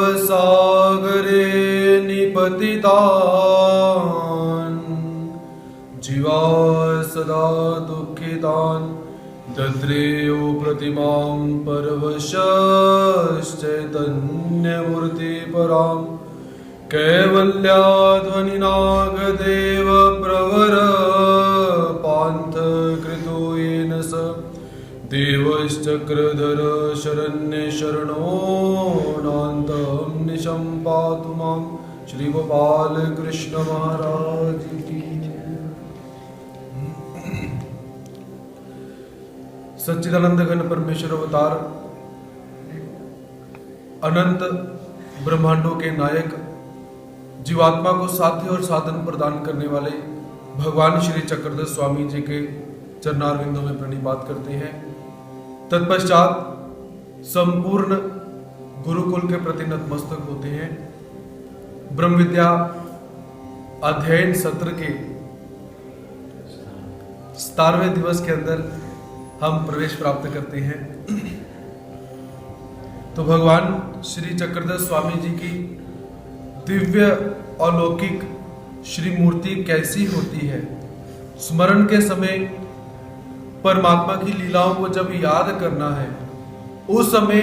भवसागरे निपतितान् जीवा सदा दुःखितान् दद्रेयो प्रतिमां परवशश्चैतन्यमूर्तिपरां कैवल्याध्वनिनागदेव प्रवर पान्थकृतो येन स देवश्चक्रधर शरण्यशरणो नान्तं निशं पातु मां। श्री गोपाल कृष्ण महाराज की। सच्चिदानंद घन परमेश्वर अवतार, अनंत ब्रह्मांडों के नायक, जीवात्मा को साध्य और साधन प्रदान करने वाले भगवान श्री चक्रधर स्वामी जी के चरणारविंदों में प्रणिपात करते हैं। तत्पश्चात संपूर्ण गुरुकुल के प्रति नतमस्तक होते हैं। ब्रह्म विद्या अध्ययन सत्र के 17वें दिवस के अंदर हम प्रवेश प्राप्त करते हैं। तो भगवान श्री चक्रधर स्वामी जी की दिव्य अलौकिक श्री मूर्ति कैसी होती है, स्मरण के समय परमात्मा की लीलाओं को जब याद करना है, उस समय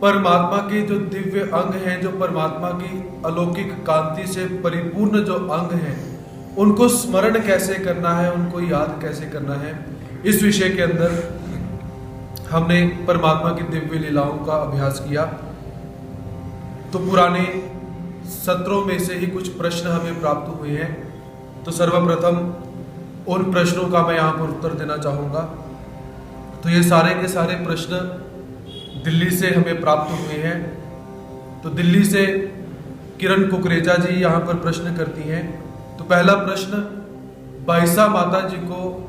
परमात्मा के जो दिव्य अंग हैं, जो परमात्मा की अलौकिक कांति से परिपूर्ण जो अंग हैं, उनको स्मरण कैसे करना है, उनको याद कैसे करना है, इस विषय के अंदर हमने परमात्मा की दिव्य लीलाओं का अभ्यास किया। तो पुराने सत्रों में से ही कुछ प्रश्न हमें प्राप्त हुए हैं। तो सर्वप्रथम उन प्रश्नों का मैं यहाँ पर उत्तर देना चाहूँगा। तो ये सारे के सारे प्रश्न दिल्ली से हमें प्राप्त हुए हैं। तो दिल्ली से किरण कुकरेजा जी यहाँ पर प्रश्न करती हैं। तो पहला प्रश्न, बाईसा माता जी को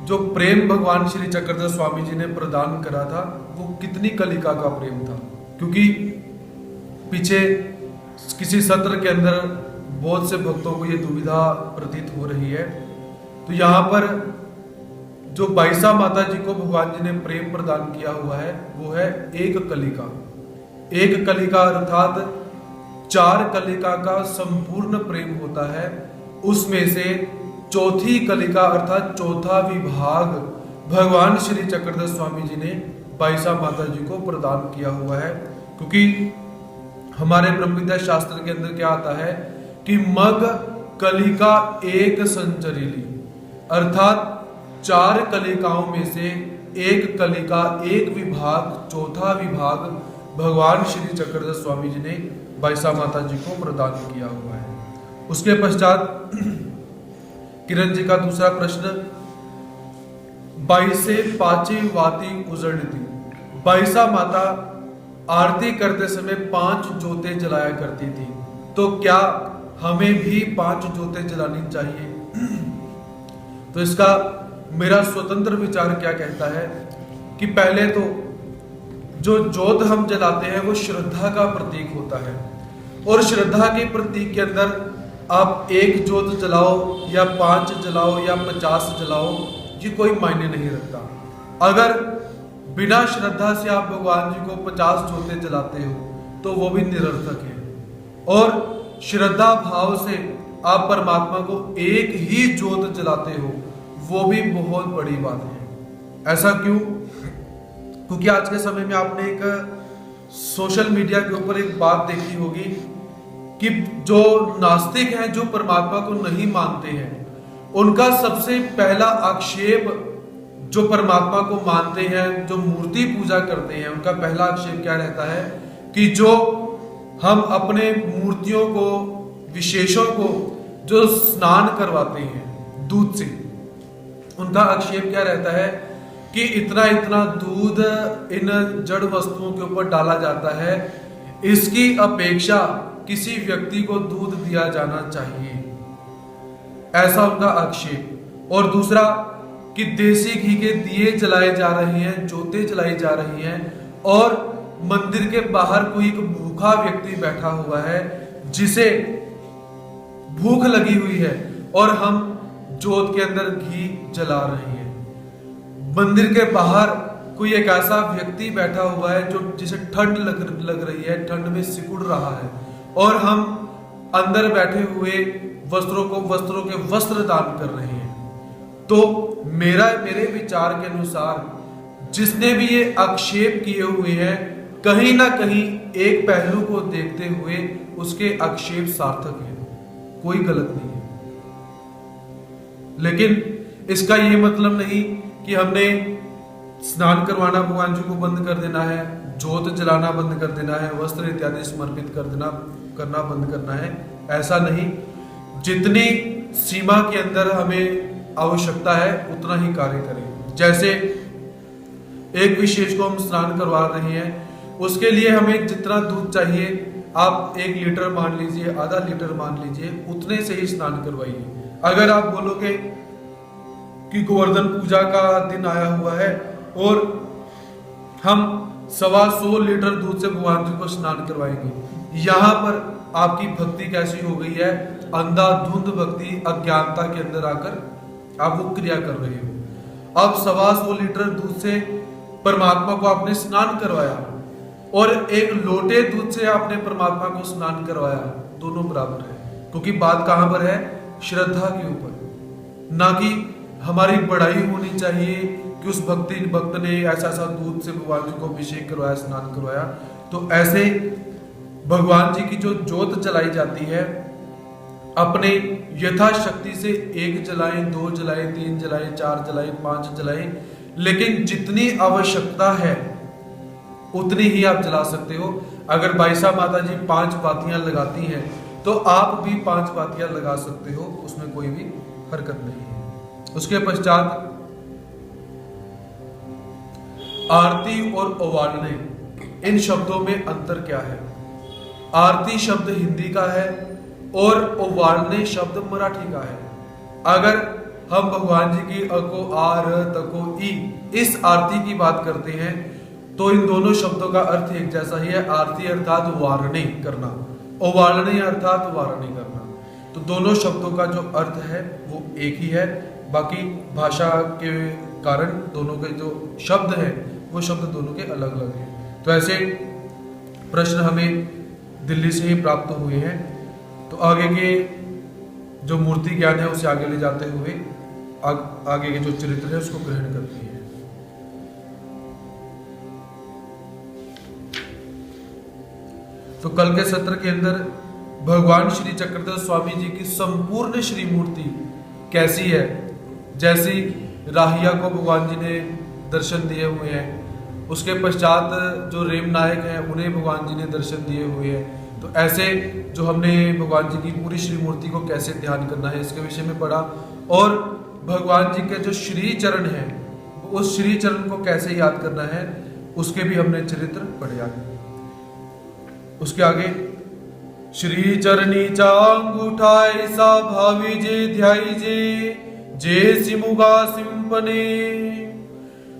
जो प्रेम भगवान श्री चक्रधर स्वामी जी ने प्रदान करा था, वो कितनी कलिका का प्रेम था? क्योंकि पीछे किसी सत्र के अंदर बहुत से भक्तों को ये दुविधा प्रतीत हो रही है। तो यहाँ पर जो बाईसा माता जी को भगवान जी ने प्रेम प्रदान किया हुआ है, वो है एक कलिका। एक कलिका अर्थात 4 कलिका का संपूर्ण प्रेम होता है। उसमें से चौथी कलिका अर्थात चौथा विभाग भगवान श्री चक्रधर स्वामी जी ने बाईसा माता जी को प्रदान किया हुआ है। क्योंकि हमारे ब्रह्म विद्या शास्त्र के अंदर क्या आता है कि मग कलिका एक संचरीली, अर्थात 4 कलिकाओं में से एक कलिका, एक विभाग, चौथा विभाग भगवान श्री चक्रधर स्वामी जी ने बाईसा माता जी को प्रदान किया हुआ है। उसके पश्चात किरण जी का दूसरा प्रश्न, बाईसे पाची वाती उजड़ती। बाईसा माता आरती करते समय 5 जोतें जलाया करती थी, तो क्या हमें भी 5 जोतें जलानी चाहिए? तो इसका मेरा स्वतंत्र विचार क्या कहता है कि पहले तो जो जोत हम जलाते हैं वो श्रद्धा का प्रतीक होता है, और श्रद्धा के प्रतीक के अंदर आप 1 जोत जलाओ या 5 जलाओ या 50 जलाओ, ये कोई मायने नहीं रखता। अगर बिना श्रद्धा से आप भगवान जी को 50 जोतें जलाते हो तो वो भी निरर्थक है, और श्रद्धा भाव से आप परमात्मा को एक ही जोत जलाते हो, वो भी बहुत बड़ी बात है। ऐसा क्यों? क्योंकि आज के समय में आपने एक सोशल मीडिया के ऊपर एक बात देखी होगी कि जो नास्तिक हैं, जो परमात्मा को नहीं मानते हैं, उनका सबसे पहला आक्षेप, जो परमात्मा को मानते हैं, जो मूर्ति पूजा करते हैं, उनका पहला आक्षेप क्या रहता है कि जो हम अपने मूर्तियों को, विशेषों को जो स्नान करवाते हैं दूध से, उनका आक्षेप क्या रहता है कि इतना इतना दूध इन जड़ वस्तुओं के ऊपर डाला जाता है, इसकी अपेक्षा किसी व्यक्ति को दूध दिया जाना चाहिए, ऐसा उनका आक्षेप। और दूसरा कि देसी घी के दिए जलाए जा रहे हैं, जोतें जलाई जा रही हैं, और मंदिर के बाहर कोई एक भूखा व्यक्ति बैठा हुआ है जिसे भूख लगी हुई है, और हम जोत के अंदर घी जला रहे हैं। मंदिर के बाहर कोई एक ऐसा व्यक्ति बैठा हुआ है जो जिसे ठंड लग रही है, ठंड में सिकुड़ रहा है, और हम अंदर बैठे हुए वस्त्रों के वस्त्र दान कर रहे हैं। तो मेरे विचार के अनुसार जिसने भी ये आक्षेप किए हुए हैं, कहीं ना कहीं एक पहलू को देखते हुए उसके आक्षेप सार्थक है, कोई गलत नहीं है। लेकिन इसका ये मतलब नहीं कि हमने स्नान करवाना भगवान जी को बंद कर देना है, जोत जलाना बंद कर देना है, वस्त्र इत्यादि समर्पित करना बंद करना है, ऐसा नहीं। जितनी सीमा के अंदर हमें आवश्यकता है उतना ही कार्य करें। जैसे एक विशेष को हम स्नान करवा रहे हैं, उसके लिए हमें जितना दूध चाहिए, आप 1 लीटर मान लीजिए, आधा लीटर मान लीजिए, उतने से ही स्नान करवाइए। अगर आप बोलोगे कि गोवर्धन पूजा का दिन आया हुआ है और हम 125 लीटर दूध से भगवान जी को स्नान करवाएंगे, यहाँ पर आपकी भक्ति कैसी हो गई है? अंधाधुंध भक्ति, अज्ञानता के अंदर आकर आप वो क्रिया कर रहे हो। अब 125 लीटर दूध से परमात्मा को आपने स्नान करवाया और 1 लोटे दूध से आपने परमात्मा को स्नान करवाया, दोनों बराबर है। क्योंकि बात कहां पर है? श्रद्धा के ऊपर, ना कि हमारी बड़ाई होनी चाहिए कि उस भक्त ने ऐसा दूध से भगवान जी को अभिषेक करवाया, स्नान करवाया। तो ऐसे भगवान जी की जो जोत जलाई जाती है, अपने यथाशक्ति से 1 जलाएं, 2 जलाएं, 3 जलाएं, 4 जलाएं, 5 जलाएं, लेकिन जितनी आवश्यकता है उतनी ही आप जला सकते हो। अगर बाईसा माता जी 5 बातियां लगाती हैं तो आप भी 5 बातियां लगा सकते हो, उसमें कोई भी हरकत नहीं है। उसके पश्चात आरती और ओवालने, इन शब्दों में अंतर क्या है? आरती शब्द हिंदी का है और ओवालने शब्द मराठी का है। अगर हम भगवान जी की अको आर तको ई इस आरती की बात करते हैं तो इन दोनों शब्दों का अर्थ एक जैसा ही है। आरती अर्थात वारणे करना, ओवालने अर्थात वारणे करना। तो दोनों शब्दों का जो अर्थ है वो एक ही है, बाकी भाषा के कारण दोनों के जो शब्द हैं वो शब्द दोनों के अलग अलग हैं। तो ऐसे प्रश्न हमें दिल्ली से ही प्राप्त हुए हैं। तो आगे के जो मूर्ति ज्ञान है उसे आगे ले जाते हुए आगे के जो चरित्र है उसको ग्रहण करती है। तो कल के सत्र के अंदर भगवान श्री चक्रधर स्वामी जी की संपूर्ण श्री मूर्ति कैसी है, जैसी राहिया को भगवान जी ने दर्शन दिए हुए हैं, उसके पश्चात जो रेम नायक हैं उन्हें भगवान जी ने दर्शन दिए हुए हैं। तो ऐसे जो हमने भगवान जी की पूरी श्री मूर्ति को कैसे ध्यान करना है इसके विषय में पढ़ा, और भगवान जी के जो श्री चरण है उस श्री चरण को कैसे याद करना है उसके भी हमने चरित्र पढ़े। आगे उसके आगे श्री चरणी चांगूठा ऐसा भावी जे ध्याई जे सिमुगा सिंपने।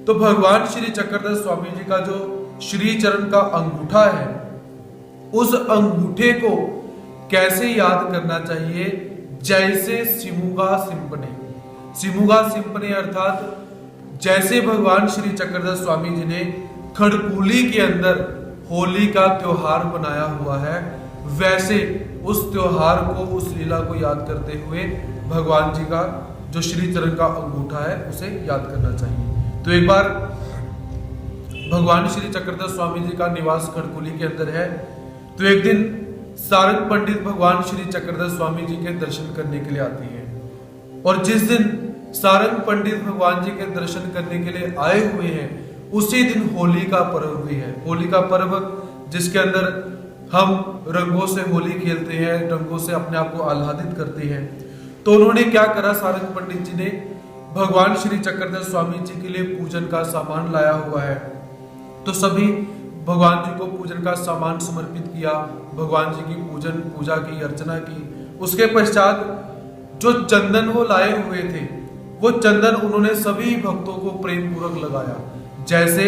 तो भगवान श्री चक्रधर स्वामी जी का जो श्री चरण का अंगूठा है, उस अंगूठे को कैसे याद करना चाहिए? जैसे सिमुगा सिंपने। सिमुगा सिंपने अर्थात जैसे भगवान श्री चक्रधर स्वामी जी ने खड़कुली के अंदर होली का त्योहार बनाया हुआ है, वैसे उस त्योहार को, उस लीला को याद करते हुए भगवान जी का जो श्री चरण का अंगूठा है उसे याद करना चाहिए। तो एक बार भगवान श्री चक्रधर स्वामी जी का निवास खड़कुली के अंदर है। तो एक दिन सारंग पंडित भगवान श्री चक्रधर स्वामी जी के दर्शन करने के लिए आती है, और जिस दिन सारंग पंडित भगवान जी के दर्शन करने के लिए आए हुए हैं उसी दिन होली का पर्व भी है। होली का पर्व जिसके अंदर हम रंगों से होली खेलते हैं, रंगों से अपने आप को आह्लादित करते हैं। तो उन्होंने क्या करा, सारंग पंडित जी ने भगवान श्री चक्रधर स्वामी जी के लिए पूजन का सामान लाया हुआ है। तो सभी भगवान जी को पूजन का सामान समर्पित किया, भगवान जी की पूजा की, अर्चना की। उसके पश्चात जो चंदन वो लाए हुए थे वो चंदन उन्होंने सभी भक्तों को प्रेम पूर्वक लगाया। जैसे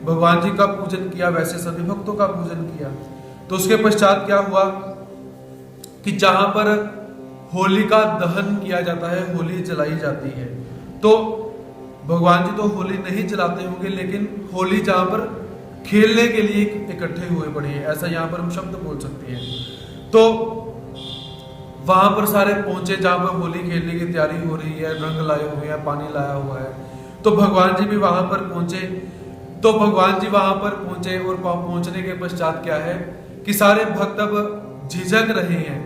भगवान जी का पूजन किया वैसे सभी भक्तों का पूजन किया। तो उसके पश्चात क्या हुआ कि जहां पर होली का दहन किया जाता है, होली जलाई जाती है, तो भगवान जी तो होली नहीं जलाते होंगे, लेकिन होली जहां पर खेलने के लिए इकट्ठे हुए पड़े हैं, ऐसा यहाँ पर हम शब्द बोल सकते हैं। तो वहां पर सारे पहुंचे जहां पर होली खेलने की तैयारी हो रही है, रंग लाए हुए हैं, पानी लाया हुआ है। तो भगवान जी भी वहां पर पहुंचे। तो भगवान जी वहां पर पहुंचे और पहुंचने के पश्चात क्या है कि सारे भक्त अब झिझक रहे हैं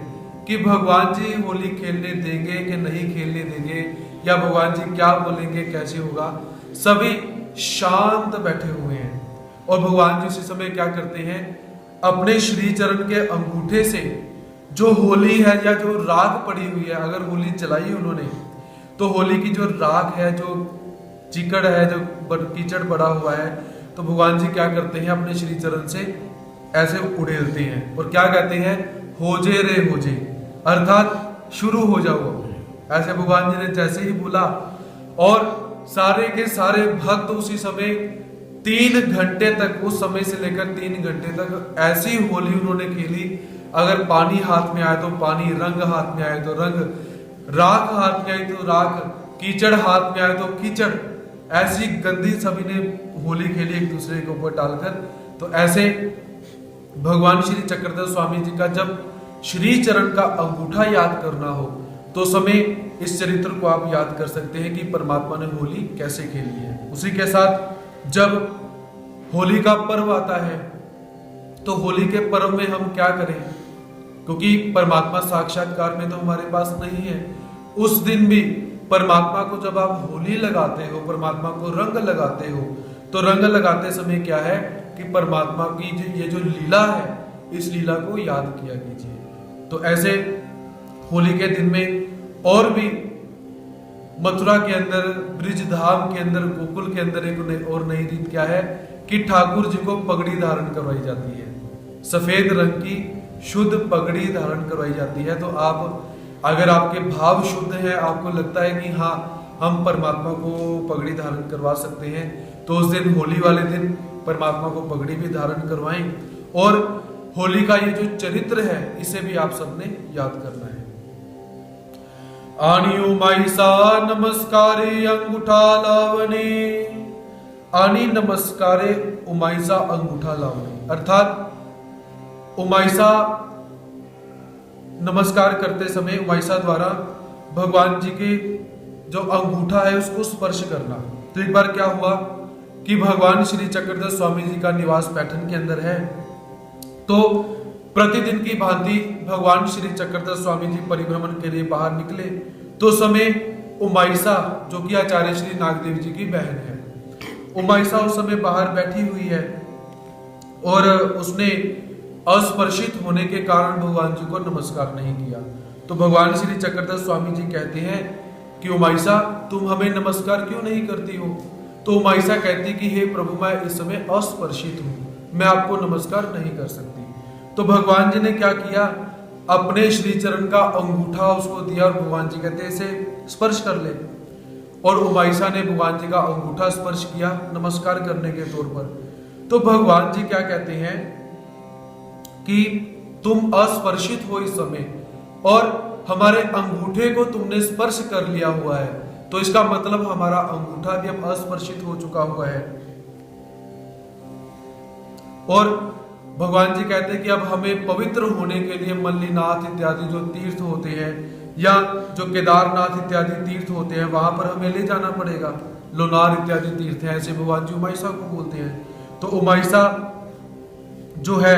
कि भगवान जी होली खेलने देंगे कि नहीं खेलने देंगे, या भगवान जी क्या बोलेंगे, कैसे होगा। सभी शांत बैठे हुए हैं और भगवान जी उसी समय क्या करते हैं, अपने श्री चरण के अंगूठे से जो होली है या जो राख पड़ी हुई है, अगर होली जलाई उन्होंने तो होली की जो राख है, जो चिकड़ है, जो कीचड़ पड़ा हुआ है, तो भगवान जी क्या करते हैं, अपने श्री चरण से ऐसे उड़ेलते हैं और क्या कहते हैं, होजे रे होजे, अर्थात शुरू हो जाओ। ऐसे भगवान जी ने जैसे ही बोला और सारे के सारे भक्त उसी समय 3 घंटे तक, उस समय से लेकर 3 घंटे तक ऐसी होली उन्होंने खेली। अगर पानी हाथ में आए तो पानी, रंग हाथ में आए तो रंग, राख हाथ में आई तो राख, कीचड़ हाथ में आए तो कीचड़, ऐसी गंदी सभी ने होली खेली एक दूसरे के ऊपर डालकर। तो ऐसे भगवान श्री चक्रधर स्वामी जी का जब श्री चरण का अंगूठा याद करना हो तो समय इस चरित्र को आप याद कर सकते हैं कि परमात्मा ने होली कैसे खेली है। उसी के साथ जब होली का पर्व आता है तो होली के पर्व में हम क्या करें, क्योंकि परमात्मा साक्षात्कार में तो हमारे पास नहीं है। उस दिन भी परमात्मा को जब आप होली लगाते हो, परमात्मा को रंग लगाते हो, तो रंग लगाते समय क्या है कि परमात्मा की ये जो लीला है, इस लीला को याद किया कीजिए। तो ऐसे होली के दिन में और भी मथुरा के अंदर, ब्रिजधाम के अंदर, गोकुल के अंदर एक और नई रीत क्या है कि ठाकुर जी को पगड़ी धारण करवाई जाती है। सफेद रंग की शुद्ध पगड़ी धारण करवाई जाती है। तो आप, अगर आपके भाव शुद्ध है, आपको लगता है कि हाँ हम परमात्मा को पगड़ी धारण करवा सकते हैं, तो उस दिन, होली वाले दिन, परमात्मा को पगड़ी भी धारण करवाएं। और होली का ये जो चरित्र है, इसे भी आप सबने याद करना है। आनी उमाईसा नमस्कारे अंगूठा लावने, आनी नमस्कारे उमाईसा अंगूठा लावने, अर्थात उमाईसा नमस्कार करते समय उमाईसा द्वारा भगवान जी के जो अंगूठा है उसको स्पर्श करना। तो एक बार क्या हुआ कि भगवान श्री चक्रधर स्वामी जी का निवास पैठन के अंदर है। तो प्रतिदिन की भांति भगवान श्री चक्रधर स्वामी जी परिभ्रमण के लिए बाहर निकले। तो समय उमाईसा, जो कि आचार्य श्री नागदेव जी की बहन है, उमाईसा उस समय बाहर बैठी हुई है और उसने अस्पर्शित होने के कारण भगवान जी को नमस्कार नहीं किया। तो भगवान श्री चक्रधर स्वामी जी कहते हैं कि उमाईसा, तुम हमें नमस्कार क्यों नहीं करती हो? तो उमाईसा कहती कि हे प्रभु, मैं इस समय अस्पर्शित हूं, मैं आपको नमस्कार नहीं कर सकती। तो भगवान जी ने क्या किया, अपने श्री चरण का अंगूठा उसको दिया और भगवान जी कहते इसे स्पर्श कर ले। और उमाईसा ने भगवान जी का अंगूठा स्पर्श किया नमस्कार करने के तौर पर। तो भगवान जी क्या कहते हैं कि तुम अस्पर्शित हो इस समय और हमारे अंगूठे को तुमने स्पर्श कर लिया हुआ है, तो इसका मतलब हमारा अंगूठा भी अब अस्पर्शित हो चुका हुआ है। और भगवान जी कहते हैं कि अब हमें पवित्र होने के लिए मल्लीनाथ इत्यादि जो तीर्थ होते हैं या जो केदारनाथ इत्यादि तीर्थ होते हैं, वहां पर हमें ले जाना पड़ेगा। लोनार इत्यादि तीर्थ है, ऐसे भगवान जी उमाईसा को बोलते हैं। तो उमाईसा जो है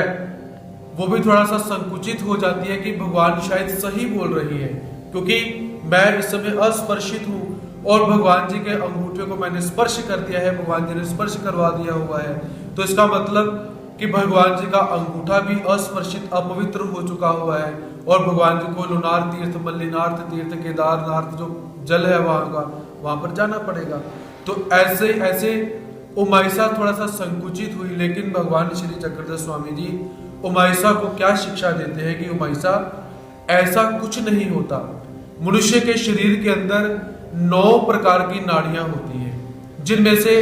वो भी थोड़ा सा संकुचित हो जाती है कि भगवान शायद सही बोल रही है, क्योंकि मैं इस समय अस्पर्शित हूं और भगवान जी के अंगूठे को मैंने स्पर्श कर दिया है, भगवान जी ने स्पर्श करवा दिया हुआ है। तो इसका मतलब कि भगवान जी का अंगूठा भी अस्पर्शित, अपवित्र हो चुका हुआ है और भगवान जी को लोनार तीर्थ, मल्लीनाथ तीर्थ, केदारनाथ जो जल है वहां पर जाना पड़ेगा। तो ऐसे ऐसे उमाईसा थोड़ा सा संकुचित हुई, लेकिन भगवान श्री चक्रधर स्वामी जी उमाईसा को क्या शिक्षा देते हैं कि उमाईसा, ऐसा कुछ नहीं होता। मनुष्य के शरीर के अंदर 9 प्रकार की नाड़ियां होती हैं, जिनमें से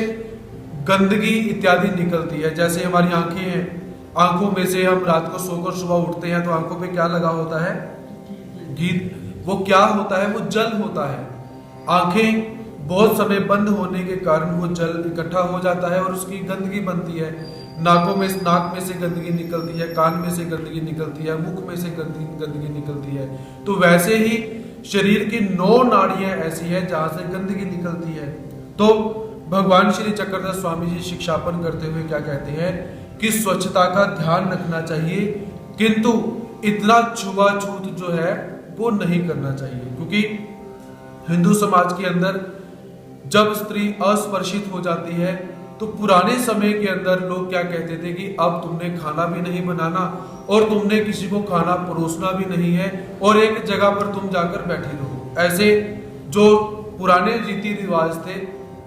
गंदगी इत्यादि निकलती है। जैसे हमारी आंखें हैं, आंखों में से हम रात को सोकर सुबह उठते हैं तो आंखों पे क्या लगा होता है, गीत। वो क्या होता है, वो जल होता है। आंखें बहुत समय बंद होने के कारण वो जल इकट्ठा हो जाता है और उसकी गंदगी बनती है। नाक में से गंदगी निकलती है, कान में से गंदगी निकलती है, मुख में से गंदगी निकलती है। तो वैसे ही शरीर की 9 नाड़ियां ऐसी है जहां से गंदगी निकलती है। तो भगवान श्री चक्रधर स्वामी जी शिक्षापन करते हुए क्या कहते हैं कि स्वच्छता का ध्यान रखना चाहिए, किंतु इतना छुआछूत जो है वो नहीं करना चाहिए। क्योंकि हिंदू समाज के अंदर जब स्त्री अस्पर्शित हो जाती है तो पुराने समय के अंदर लोग क्या कहते थे कि अब तुमने खाना भी नहीं बनाना और तुमने किसी को खाना परोसना भी नहीं है और एक जगह पर तुम जाकर बैठी रहो। ऐसे जो पुराने रीति रिवाज थे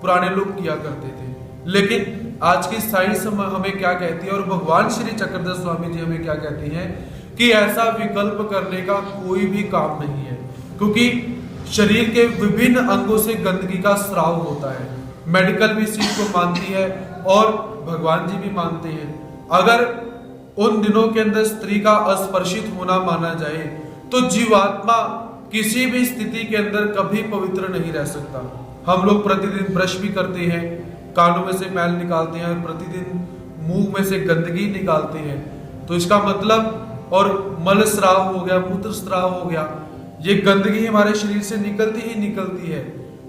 पुराने लोग किया करते थे। लेकिन आज की साइंस हमें क्या कहती है और भगवान श्री चक्रधर स्वामी जी हमें क्या कहते हैं कि ऐसा विकल्प करने का कोई भी काम नहीं है। क्योंकि शरीर के विभिन्न अंगों से गंदगी का स्राव होता है। मेडिकल भी इस चीज को मानती है और भगवान जी भी मानते हैं। अगर उन दिनों के अंदर स्त्री का अस्पर्शित होना माना जाए तो जीवात्मा किसी भी स्थिति के अंदर कभी पवित्र नहीं रह सकता। हम लोग प्रतिदिन ब्रश भी करते हैं, कानों में से मैल निकालते हैं, प्रतिदिन मुंह में से गंदगी निकालते हैं। तो इसका मतलब और मल स्राव हो गया, मूत्र स्राव हो गया, ये गंदगी हमारे शरीर से निकलती ही निकलती है।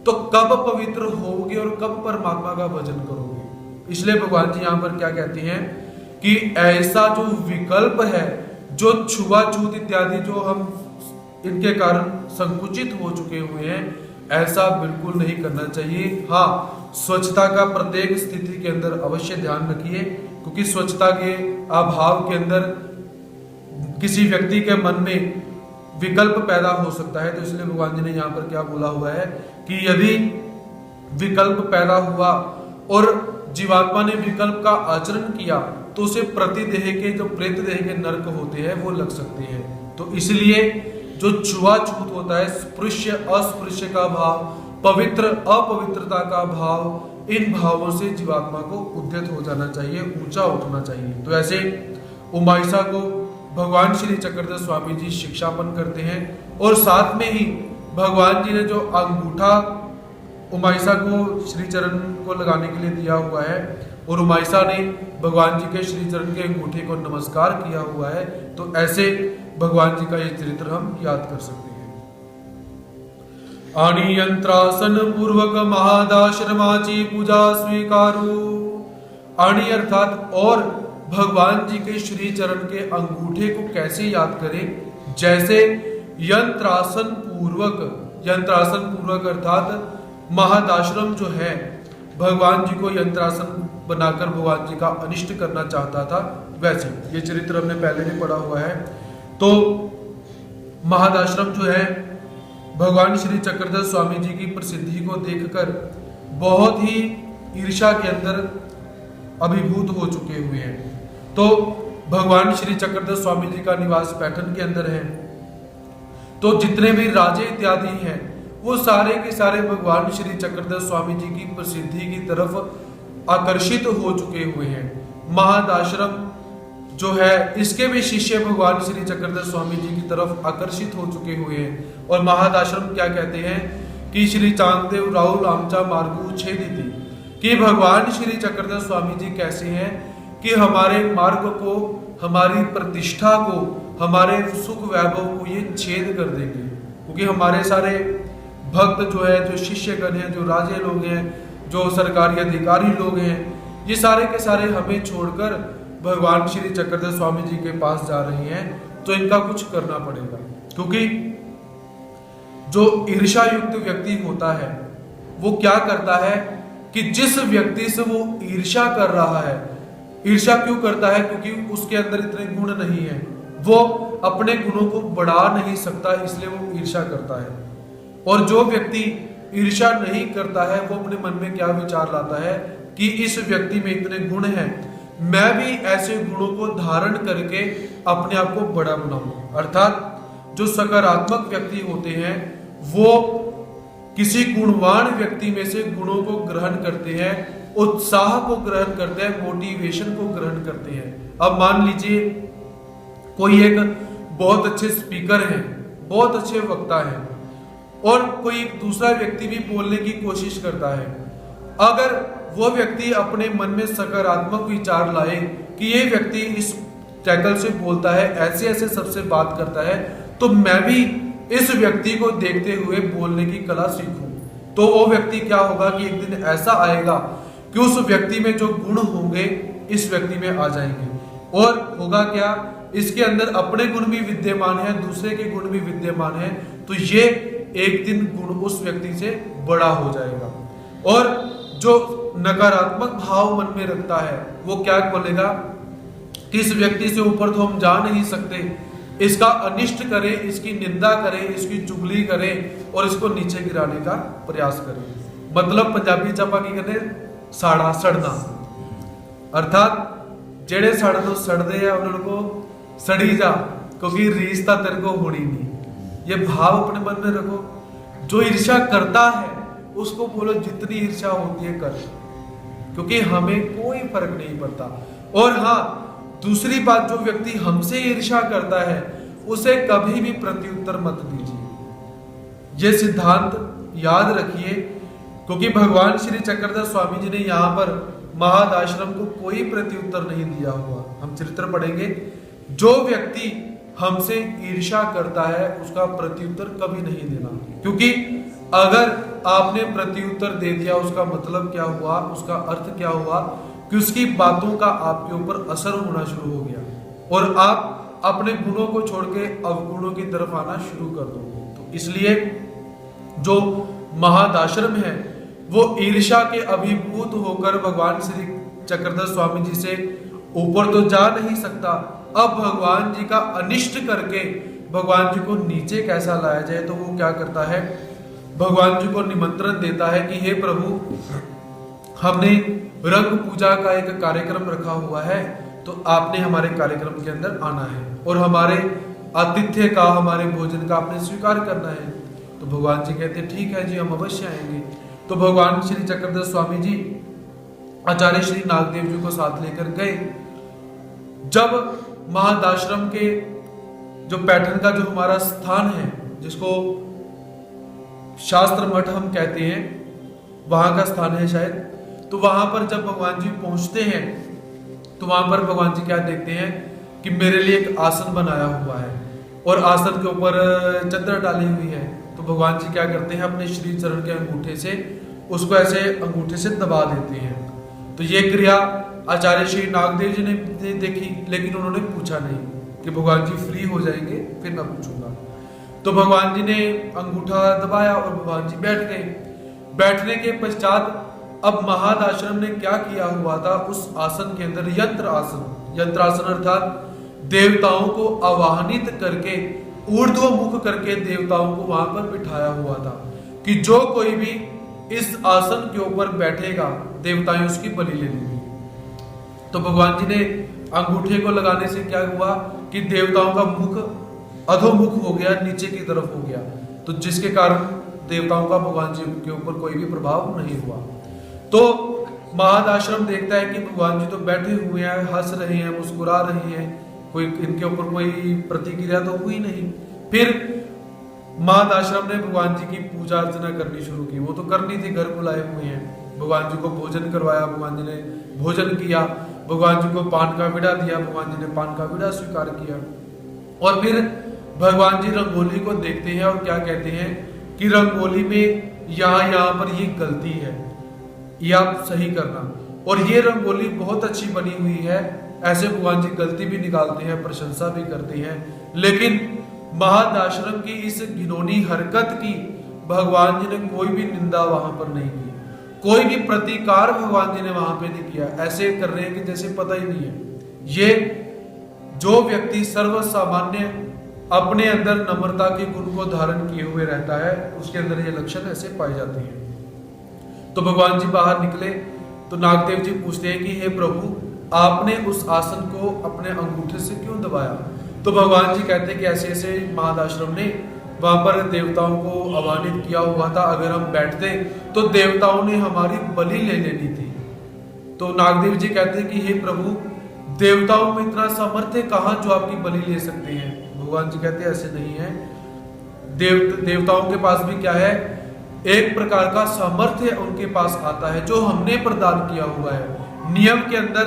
तो कब पवित्र होगे और कब परमात्मा का भजन करोगे। इसलिए भगवान जी यहाँ पर क्या कहते हैं कि ऐसा जो विकल्प है, जो छुआछूत इत्यादि जो हम इनके कारण संकुचित हो चुके हुए हैं, ऐसा बिल्कुल नहीं करना चाहिए। हाँ, स्वच्छता का प्रत्येक स्थिति के अंदर अवश्य ध्यान रखिए, क्योंकि स्वच्छता के अभाव के अंदर किसी व्यक्ति के मन में विकल्प पैदा हो सकता है। तो इसलिए भगवान जी ने यहाँ पर क्या बोला हुआ है कि यदि विकल्प पैदा हुआ और जीवात्मा ने विकल्प का आचरण किया तो उसे प्रतिदेह के जो प्रेत देह के नरक होते हैं वो लग सकते हैं। तो इसलिए जो छुआछूत होता है, स्पृश्य अस्पृश्य का भाव, पवित्र अपवित्रता का भाव, इन भावों से जीवात्मा को उद्यत हो जाना चाहिए, ऊंचा उठना चाहिए। तो ऐसे उमाइसा को भगवान श्री चक्रधर स्वामी जी शिक्षापन करते हैं और साथ में ही भगवान जी ने जो अंगूठा उमाइसा को श्री चरण को लगाने के लिए दिया हुआ है और उमाइसा ने भगवान जी के श्री चरण के अंगूठे को नमस्कार किया हुआ है, तो ऐसे भगवान जी का ये चरित्र हम याद कर सकते हैं। अणियंत्रासन पूर्वक महादाश्रमाची पूजा स्वीकारू। अणि अर्थात और भगवान जी के श्री चरण के अंगूठे को कैसे याद करें, जैसे यंत्रासन पूर्वक अर्थात महादाश्रम जो है भगवान जी को यंत्रासन बनाकर भगवान जी का अनिष्ट करना चाहता था, वैसे ये चरित्र हमने पहले भी पढ़ा हुआ है। तो महादाश्रम जो है भगवान श्री चक्रधर स्वामी जी की प्रसिद्धि को देखकर बहुत ही ईर्ष्या के अंदर अभिभूत हो चुके हुए हैं। तो भगवान श्री चक्रधर स्वामी जी का निवास पैठन के अंदर है। तो जितने भी राजे इत्यादि हैं वो सारे के सारे भगवान श्री चक्रधर स्वामी जी की प्रसिद्धि की तरफ आकर्षित हो चुके हुए हैं। महादाश्रम जो है इसके भी शिष्य भगवान श्री चक्रधर स्वामी जी की तरफ आकर्षित हो चुके हुए हैं। और महादाश्रम क्या कहते हैं कि श्री चांददेव राहुल आमचा मार्गू छेदिति, कि भगवान श्री चक्रधर स्वामी जी कैसे हैं कि हमारे मार्ग को, हमारी प्रतिष्ठा को, हमारे सुख वैभव को ये छेद कर देंगे। क्योंकि हमारे सारे भक्त जो है, जो शिष्यगण हैं, जो राजे लोग हैं, जो सरकारी अधिकारी लोग हैं, ये सारे के सारे हमें छोड़कर भगवान श्री चक्रधर स्वामी जी के पास जा रहे हैं। तो इनका कुछ करना पड़ेगा। क्योंकि जो ईर्ष्या युक्त व्यक्ति होता है वो क्या करता है कि जिस व्यक्ति से वो ईर्ष्या कर रहा है, ईर्ष्या क्यों करता है? क्योंकि उसके अंदर इतने गुण नहीं है, वो अपने गुणों को बढ़ा नहीं सकता, इसलिए वो ईर्ष्या करता है। और जो व्यक्ति ईर्ष्या नहीं करता है वो अपने मन में क्या विचार लाता है कि इस व्यक्ति में इतने गुण हैं, मैं भी ऐसे गुणों को धारण करके अपने आप को बड़ा बनाऊं। अर्थात जो सकारात्मक व्यक्ति होते हैं वो किसी गुणवान व्यक्ति में से गुणों को ग्रहण करते हैं, उत्साह को ग्रहण करते हैं, मोटिवेशन को ग्रहण करते हैं। अब मान लीजिए कोई एक बहुत अच्छे स्पीकर हैं, बहुत अच्छे वक्ता हैं, और कोई दूसरा व्यक्ति भी बोलने की कोशिश करता है, अगर वो व्यक्ति अपने मन में सकारात्मक विचार लाए कि ये व्यक्ति इस टैकल से बोलता है, ऐसे ऐसे सबसे बात करता है, तो मैं भी इस व्यक्ति को देखते हुए बोलने की कला सीखूं, तो वो व्यक्ति क्या होगा कि एक दिन ऐसा आएगा कि उस व्यक्ति में जो गुण होंगे इस व्यक्ति में आ जाएंगे। और होगा क्या, इसके अंदर अपने गुण भी विद्यमान है, दूसरे के गुण भी विद्यमान है, तो ये एक दिन गुण उस व्यक्ति से बड़ा हो जाएगा। और जो नकारात्मक भाव मन में रखता है वो क्या बोलेगा कि इस व्यक्ति से ऊपर तो हम जा नहीं सकते, इसका अनिष्ट करें, इसकी निंदा करें, इसकी चुगली करें और इसको नीचे गिराने का प्रयास करें। मतलब पंजाबी च आपां की कहते साड़ा सड़ना, अर्थात जेड़े साड़े तो सड़ते हैं उन्होंने को सड़ी जा, क्योंकि रीस तो तेरे को होनी नहीं। ये भाव अपने मन में रखो। जो ईर्ष्या करता है उसको बोलो जितनी ईर्ष्या होती है कर, क्योंकि हमें कोई फर्क नहीं पड़ता। और हाँ, दूसरी बात, जो व्यक्ति हमसे ईर्ष्या करता है उसे कभी भी प्रत्युत्तर मत दीजिए। ये सिद्धांत याद रखिए, क्योंकि भगवान श्री चक्रधर स्वामी जी ने यहाँ पर महद आश्रम को कोई प्रत्युत्तर नहीं दिया हुआ। हम चरित्र पढ़ेंगे, जो व्यक्ति हमसे ईर्ष्या करता है उसका प्रत्युत्तर कभी नहीं देना, क्योंकि अगर आपने प्रत्युत्तर दे दिया उसका मतलब क्या हुआ, उसका अर्थ क्या हुआ कि उसकी बातों का आपके ऊपर असर होना शुरू हो गया और आप अपने गुणों को छोड़ के अवगुणों की तरफ आना शुरू कर दोगे। तो इसलिए जो महद आश्रम है वो ईर्ष्या के अभिभूत होकर भगवान श्री चक्रधर स्वामी जी से ऊपर तो जा नहीं सकता। अब भगवान जी का अनिष्ट करके भगवान जी को नीचे कैसा लाया जाए, तो वो क्या करता है, भगवान जी को निमंत्रण देता है कि हे प्रभु, हमने रंग पूजा का एक कार्यक्रम रखा हुआ है, तो आपने हमारे कार्यक्रम के अंदर आना है और हमारे आतिथ्य का, हमारे भोजन का आपने स्वीकार करना है। तो भगवान जी कहते ठीक है जी, हम अवश्य आएंगे। तो भगवान श्री चक्रधर स्वामी जी आचार्य श्री नागदेव जी को साथ लेकर गए। जब महद आश्रम के जो पैठन का जो हमारा स्थान है, जिसको शास्त्र मठ हम कहते हैं, वहां का स्थान है शायद, तो वहां पर जब भगवान जी पहुंचते हैं तो वहां पर भगवान जी क्या देखते हैं कि मेरे लिए एक आसन बनाया हुआ है और आसन के ऊपर चादर डाली हुई है। तो भगवान जी क्या करते हैं, अपने श्री चरण के अंगूठे से उसको ऐसे अंगूठे से दबा देते हैं। तो ये क्रिया आचार्य श्री नागदेव जी ने देखी, लेकिन उन्होंने पूछा नहीं कि भगवान जी फ्री हो जाएंगे फिर मैं पूछूंगा। तो भगवान जी ने अंगूठा दबाया और भगवान जी बैठ गए। बैठने के पश्चात अब महद आश्रम ने क्या किया हुआ था, उस आसन के अंदर यंत्र आसन अर्थात देवताओं को आवाहनित करके ऊर्ध्वमुख करके देवताओं को वहां पर बिठाया हुआ था कि जो कोई भी इस आसन के ऊपर बैठेगा देवताएं उसकी बलि ले लेंगे। तो भगवान जी ने अंगूठे को लगाने से क्या हुआ कि देवताओं का मुख अधोमुख हो गया, नीचे की तरफ हो गया, तो जिसके कारण देवताओं का भगवान जी के ऊपर कोई भी प्रभाव नहीं हुआ। तो महद आश्रम देखता है कि भगवान जी तो बैठे हुए हैं, हंस रहे हैं, मुस्कुरा रहे हैं, कोई इनके ऊपर कोई प्रतिक्रिया तो हुई नहीं। फिर महद आश्रम ने भगवान जी की पूजा अर्चना करनी शुरू की। वो तो करनी थी, घर बुलाए हुए हैं, भगवान जी को भोजन करवाया, भगवान जी ने भोजन किया, भगवान जी को पान का विड़ा दिया, भगवान जी ने पान का विड़ा स्वीकार किया। और फिर भगवान जी रंगोली को देखते हैं और क्या कहते हैं कि रंगोली में यहाँ पर ये गलती है, ये आप सही करना। और ये रंगोली बहुत अच्छी बनी हुई है। ऐसे भगवान जी गलती भी निकालते हैं, प्रशंसा भी करते हैं, लेकिन महद आश्रम की इस घिनौनी हरकत की भगवान जी ने कोई भी निंदा वहां पर नहीं की, कोई भी प्रतिकार भगवान जी ने वहां पे नहीं किया। ऐसे कर रहे हैं कि जैसे पता ही नहीं है। ये जो व्यक्ति सर्व सामान्य अपने अंदर नम्रता के गुण को धारण किए हुए रहता है, उसके अंदर ये लक्षण ऐसे पाए जाते हैं। तो भगवान जी बाहर निकले तो नागदेव जी पूछते हैं कि हे प्रभु, आपने उस आसन को अपने अंगूठे से क्यों दबाया? तो भगवान जी कहते हैं कि ऐसे ऐसे महद आश्रम ने वहां पर देवताओं को आह्वानित किया हुआ था, अगर हम बैठते तो देवताओं ने हमारी बलि ले लेनी थी। तो नागदेव जी कहते हैं कि हे प्रभु, देवताओं में इतना सामर्थ्य कहाँ जो आपकी बलि ले सकते हैं? भगवान जी कहते हैं ऐसे नहीं है, देवताओं के पास भी क्या है, एक प्रकार का सामर्थ्य उनके पास आता है जो हमने प्रदान किया हुआ है। नियम के अंदर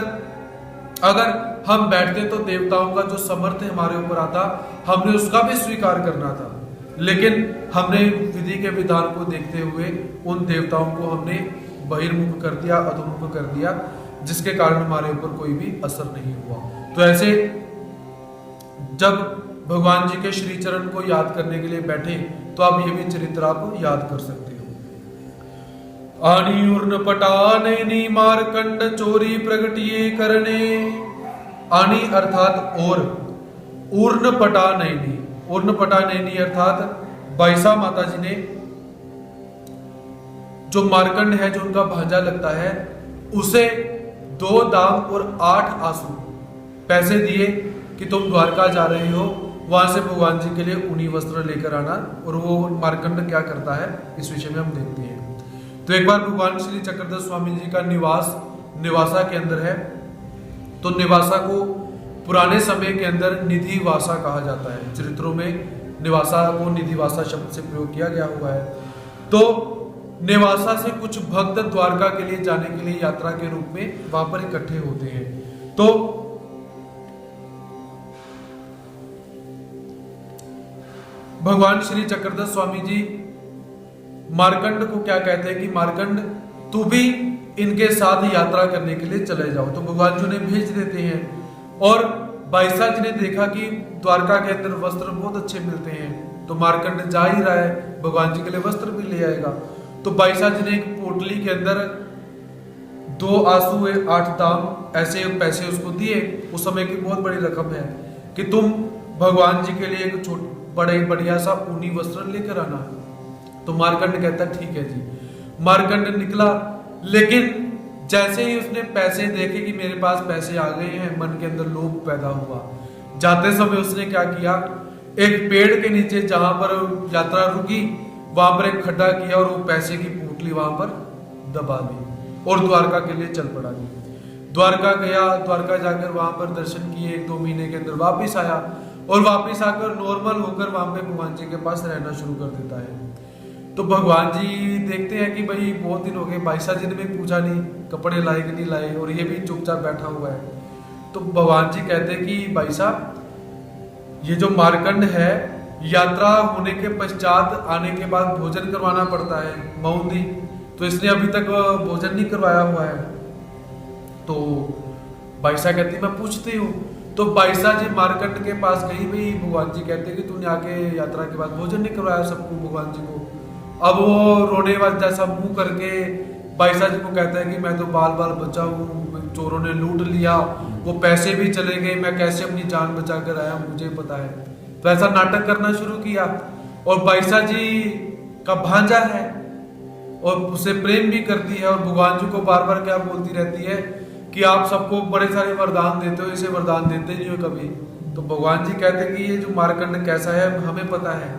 अगर हम बैठते तो देवताओं का जो सामर्थ्य हमारे ऊपर आता, हमने उसका भी स्वीकार करना था, लेकिन हमने विधि के विधान को देखते हुए उन देवताओं को हमने बहिर्मुख कर दिया, अधोमुख कर दिया, जिसके कारण हमारे ऊपर कोई भी असर नहीं हुआ। तो ऐसे जब भगवान जी के श्री चरण को याद करने के लिए बैठे तो आप ये भी चरित्र आप याद कर सकते हो। आनी उर्न पटाने मारकंड चोरी प्रगटिये करने। आनी अर्थात और, उर्न पटा नैनी, उर्न पटा नैनी अर्थात बाईसा माता जी ने जो मारकंड है, जो उनका भांजा लगता है, उसे 2 दाम और 8 आंसू पैसे दिए कि तुम द्वारका जा रहे हो, वहां से भगवान जी के लिए ऊनी वस्त्र लेकर आना। और वो मारकंड क्या करता है इस विषय में हम देखते हैं। तो एक बार भगवान श्री चक्रधर स्वामी जी का निवास निवासा के अंदर है। तो निवासा को पुराने समय के अंदर निधिवासा कहा जाता है। चरित्रों में निवासा को निधिवासा शब्द से प्रयोग किया गया हुआ है। तो निवासा से कुछ भक्त द्वारका के लिए जाने के लिए यात्रा के रूप में वहां पर इकट्ठे होते हैं। तो भगवान श्री चक्रधर स्वामी जी मारकंड को क्या कहते हैं कि मारकंड तू भी इनके साथ यात्रा करने के लिए चले जाओ। तो भगवान जी ने भेज देते हैं। और बाईसा जी ने देखा कि द्वारका के अंदर वस्त्र बहुत अच्छे मिलते हैं, तो मारकंड जा ही रहा है, भगवान जी के लिए वस्त्र भी ले आएगा। तो बाईसा जी ने एक पोटली के अंदर 2 आंसू 8 दाम ऐसे पैसे उसको दिए। उस समय की बहुत बड़ी रकम है कि तुम भगवान जी के लिए एक बड़े बढ़िया सा ऊनी वस्त्र लेकर आना। तो मारकंड कहता ठीक है जी। मारकंड निकला, लेकिन जैसे ही उसने पैसे देखे कि मेरे पास पैसे आ गए हैं, मन के अंदर लोभ पैदा हुआ। जाते समय उसने क्या किया, एक पेड़ के नीचे जहां पर यात्रा रुकी वहां पर एक खड्डा किया और वो पैसे की पोटली वहां पर दबा दी और द्वारका के लिए चल पड़ा। द्वारका गया, द्वारका जाकर वहां पर दर्शन किए, 1-2 महीने के अंदर वापिस आया और वापिस आकर नॉर्मल होकर वहां पे भगवान जी के पास रहना शुरू कर देता है। तो भगवान जी देखते हैं कि भाई बहुत दिन हो गए, बाईसा जी ने भी पूछा नहीं कपड़े लाए कि नहीं लाए, और ये भी चुपचाप बैठा हुआ है। तो भगवान जी कहते हैं कि बाईसा, ये जो मारकंड है, यात्रा होने के पश्चात आने के बाद भोजन करवाना पड़ता है मौंदी, तो इसने अभी तक भोजन नहीं करवाया हुआ है। तो बाईसा कहती मैं पूछती हूँ। तो बाईसा जी मारकंड के पास गई, भाई भगवान जी कहते हैं कि तूने आके यात्रा के बाद भोजन नहीं करवाया सबको, भगवान जी को। अब वो रोने वाला जैसा मुंह करके बाईसा जी को कहता है कि मैं तो बाल बाल बचा हूँ, चोरों ने लूट लिया, वो पैसे भी चले गए, मैं कैसे अपनी जान बचा कर आया मुझे पता है। तो ऐसा नाटक करना शुरू किया। और बाईसा जी का भांजा है और उसे प्रेम भी करती है, और भगवान जी को बार बार क्या बोलती रहती है कि आप सबको बड़े सारे वरदान देते हो, इसे वरदान देते नहीं हो कभी। तो भगवान जी कहते हैं कि ये जो मारकंड कैसा है हमें पता है।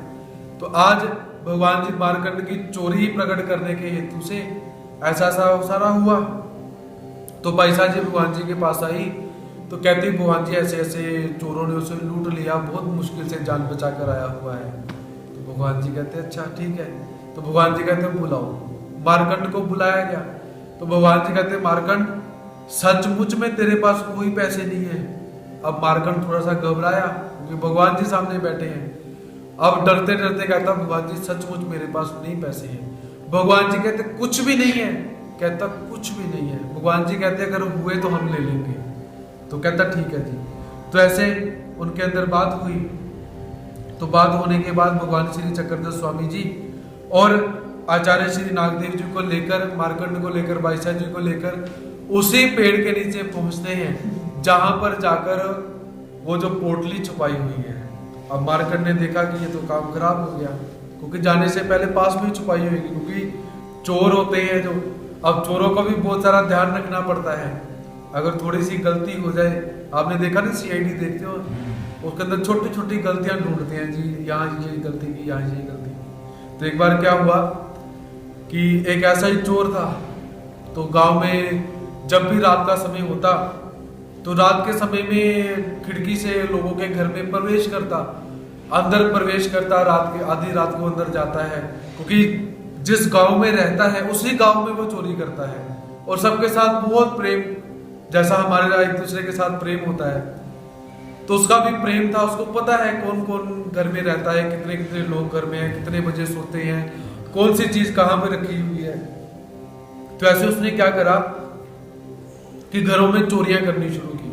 तो आज भगवान जी मारकंड की चोरी प्रकट करने के हेतु से ऐसा सारा हुआ। तो बाईसा जी भगवान जी के पास आई तो कहती भगवान जी ऐसे ऐसे चोरों ने उसे लूट लिया, बहुत मुश्किल से जान बचा कर आया हुआ है। तो भगवान जी कहते अच्छा ठीक है। तो भगवान जी कहते बुलाओ। मारकंड को बुलाया गया। तो भगवान जी कहते मारकंड, सचमुच में तेरे पास कोई पैसे नहीं है। अब मारकंड थोड़ा सा घबराया क्योंकि भगवान जी सामने बैठे हैं। अब डरते डरते कहता भगवान जी सचमुच मेरे पास नहीं पैसे हैं। भगवान जी कहते कुछ भी नहीं है। कहता कुछ भी नहीं है। भगवान जी कहते अगर हुए तो हम ले लेंगे। तो कहता ठीक है जी। तो ऐसे उनके अंदर बात हुई। तो बात होने के बाद भगवान श्री चक्रधर स्वामी जी और आचार्य श्री नागदेव जी को लेकर, मारकंड को लेकर, बाईसा जी को लेकर उसी पेड़ के नीचे पहुंचते हैं जहां पर जाकर वो जो पोटली छुपाई हुई है। अब मारकंड ने देखा कि ये तो काम खराब हो गया, क्योंकि जाने से पहले पास में छुपाई हुई, क्योंकि चोर होते हैं जो, अब चोरों को भी बहुत सारा ध्यान रखना पड़ता है। अगर थोड़ी सी गलती हो जाए, आपने देखा ना सीआईडी देखते हो, उसके अंदर छोटी छोटी गलतियां ढूंढते हैं जी, यहाँ ये गलती की, यहाँ ये गलती की। तो एक बार क्या हुआ कि एक ऐसा ही चोर था। तो गांव में जब भी रात का समय होता तो रात के समय में खिड़की से लोगों के घर में प्रवेश करता अंदर प्रवेश करता, रात के आधी रात को अंदर जाता है, क्योंकि जिस गांव में रहता है उसी गांव में वो चोरी करता है और सबके साथ बहुत प्रेम, जैसा हमारे एक दूसरे के साथ प्रेम होता है तो उसका भी प्रेम था। उसको पता है कौन कौन घर में रहता है, कितने कितने लोग घर में हैं, कितने बजे सोते हैं, कौन सी चीज कहाँ पे रखी हुई है। तो ऐसे उसने क्या करा कि घरों में चोरियां करनी शुरू की।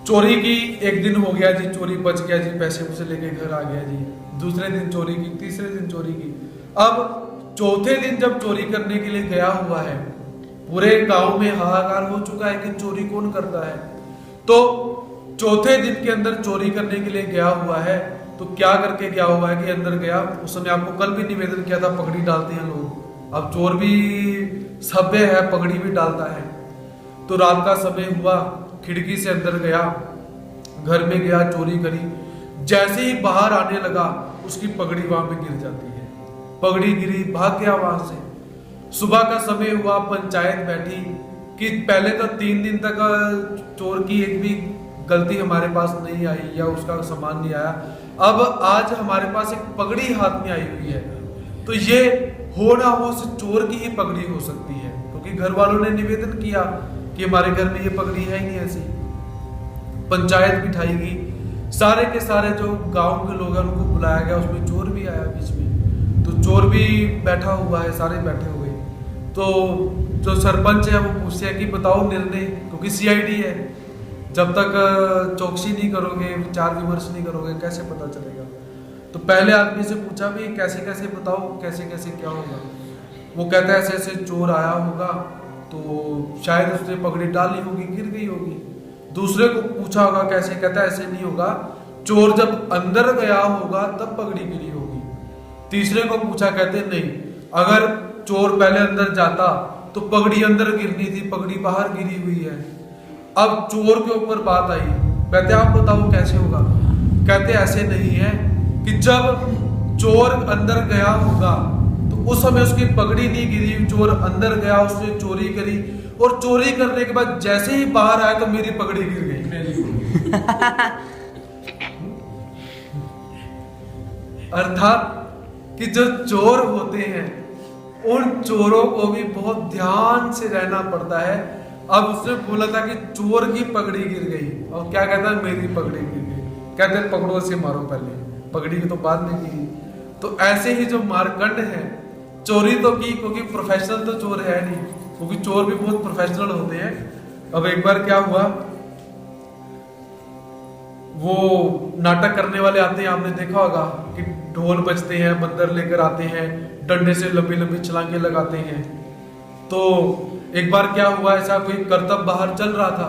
चोरी की, एक दिन हो गया जी, चोरी बच गया जी, पैसे उसे लेके घर आ गया जी। दूसरे दिन चोरी की, तीसरे दिन चोरी की। अब चौथे दिन जब चोरी करने के लिए गया हुआ है, पूरे गांव में हाहाकार हो चुका है कि चोरी कौन करता है। तो चौथे दिन के अंदर चोरी करने के लिए गया हुआ है, तो क्या करके गया हुआ है कि अंदर गया। उस समय आपको कल भी निवेदन किया था, पगड़ी डालते हैं लोग। अब चोर भी सभ्य है, पगड़ी भी डालता है। तो रात का समय हुआ, खिड़की से अंदर गया, घर में गया, चोरी करी। जैसे ही बाहर आने लगा उसकी पगड़ी वहां पे गिर जाती है। पगड़ी गिरी, भाग गया वहां से। सुबह का समय हुआ, पंचायत बैठी कि पहले तो 3 दिन तक चोर की एक भी गलती हमारे पास नहीं आई या उसका सामान नहीं आया। अब आज हमारे पास एक पगड़ी हाथ में आई हुई है, तो ये हो ना हो चोर की ही पगड़ी हो सकती है, क्योंकि घर वालों ने निवेदन किया कि हमारे घर में ये पगड़ी है ही नहीं ऐसी। पंचायत बिठाई गई, सारे के सारे जो गांव के लोग हैं उनको बुलाया गया, उसमें चोर भी आया बीच में। तो चोर भी बैठा हुआ है, सारे बैठे हुए। तो जो सरपंच है वो पूछते हैं कि बताओ निर्णय, क्योंकि सीआईडी है, जब तक चौकसी नहीं करोगे, विचार विमर्श नहीं करोगे, कैसे पता चलेगा। तो पहले आदमी से पूछा भी कैसे कैसे बताओ, कैसे कैसे क्या होगा। वो कहता है ऐसे ऐसे चोर आया होगा, तो शायद उसने पगड़ी डाली होगी, गिर गई होगी। दूसरे को पूछा होगा कैसे, कहता है ऐसे नहीं होगा, चोर जब अंदर गया होगा तब पगड़ी गिरी होगी। तीसरे को पूछा, कहते नहीं, अगर चोर पहले अंदर जाता तो पगड़ी अंदर गिरनी थी, पगड़ी बाहर गिरी हुई है। अब चोर के ऊपर बात आई, कहते आप बताओ कैसे होगा। कहते ऐसे नहीं है कि जब चोर अंदर गया होगा तो उस समय उसकी पगड़ी नहीं गिरी, चोर अंदर गया, उसने चोरी करी और चोरी करने के बाद जैसे ही बाहर आया तो मेरी पगड़ी गिर गई। अर्थात कि जो चोर होते हैं उन चोरों को भी बहुत ध्यान से रहना पड़ता है। अब उसने बोला था कि चोर की पगड़ी गिर गई, और क्या कहता है मेरी पगड़ी गिर गई। कहते पकड़ो से मारो, पहले पगड़ी की तो बाद में गिरी। तो ऐसे ही जो मारकंड है, चोरी तो की, क्योंकि प्रोफेशनल तो चोर है नहीं, क्योंकि चोर भी बहुत प्रोफेशनल होते हैं। अब एक बार क्या हुआ, वो नाटक करने वाले आते हैं, आपने देखा होगा कि ढोल बजते हैं, बंदर लेकर आते हैं, डंडे से लंबी लंबी छलांगे लगाते हैं। तो एक बार क्या हुआ, ऐसा कोई करतब बाहर चल रहा था,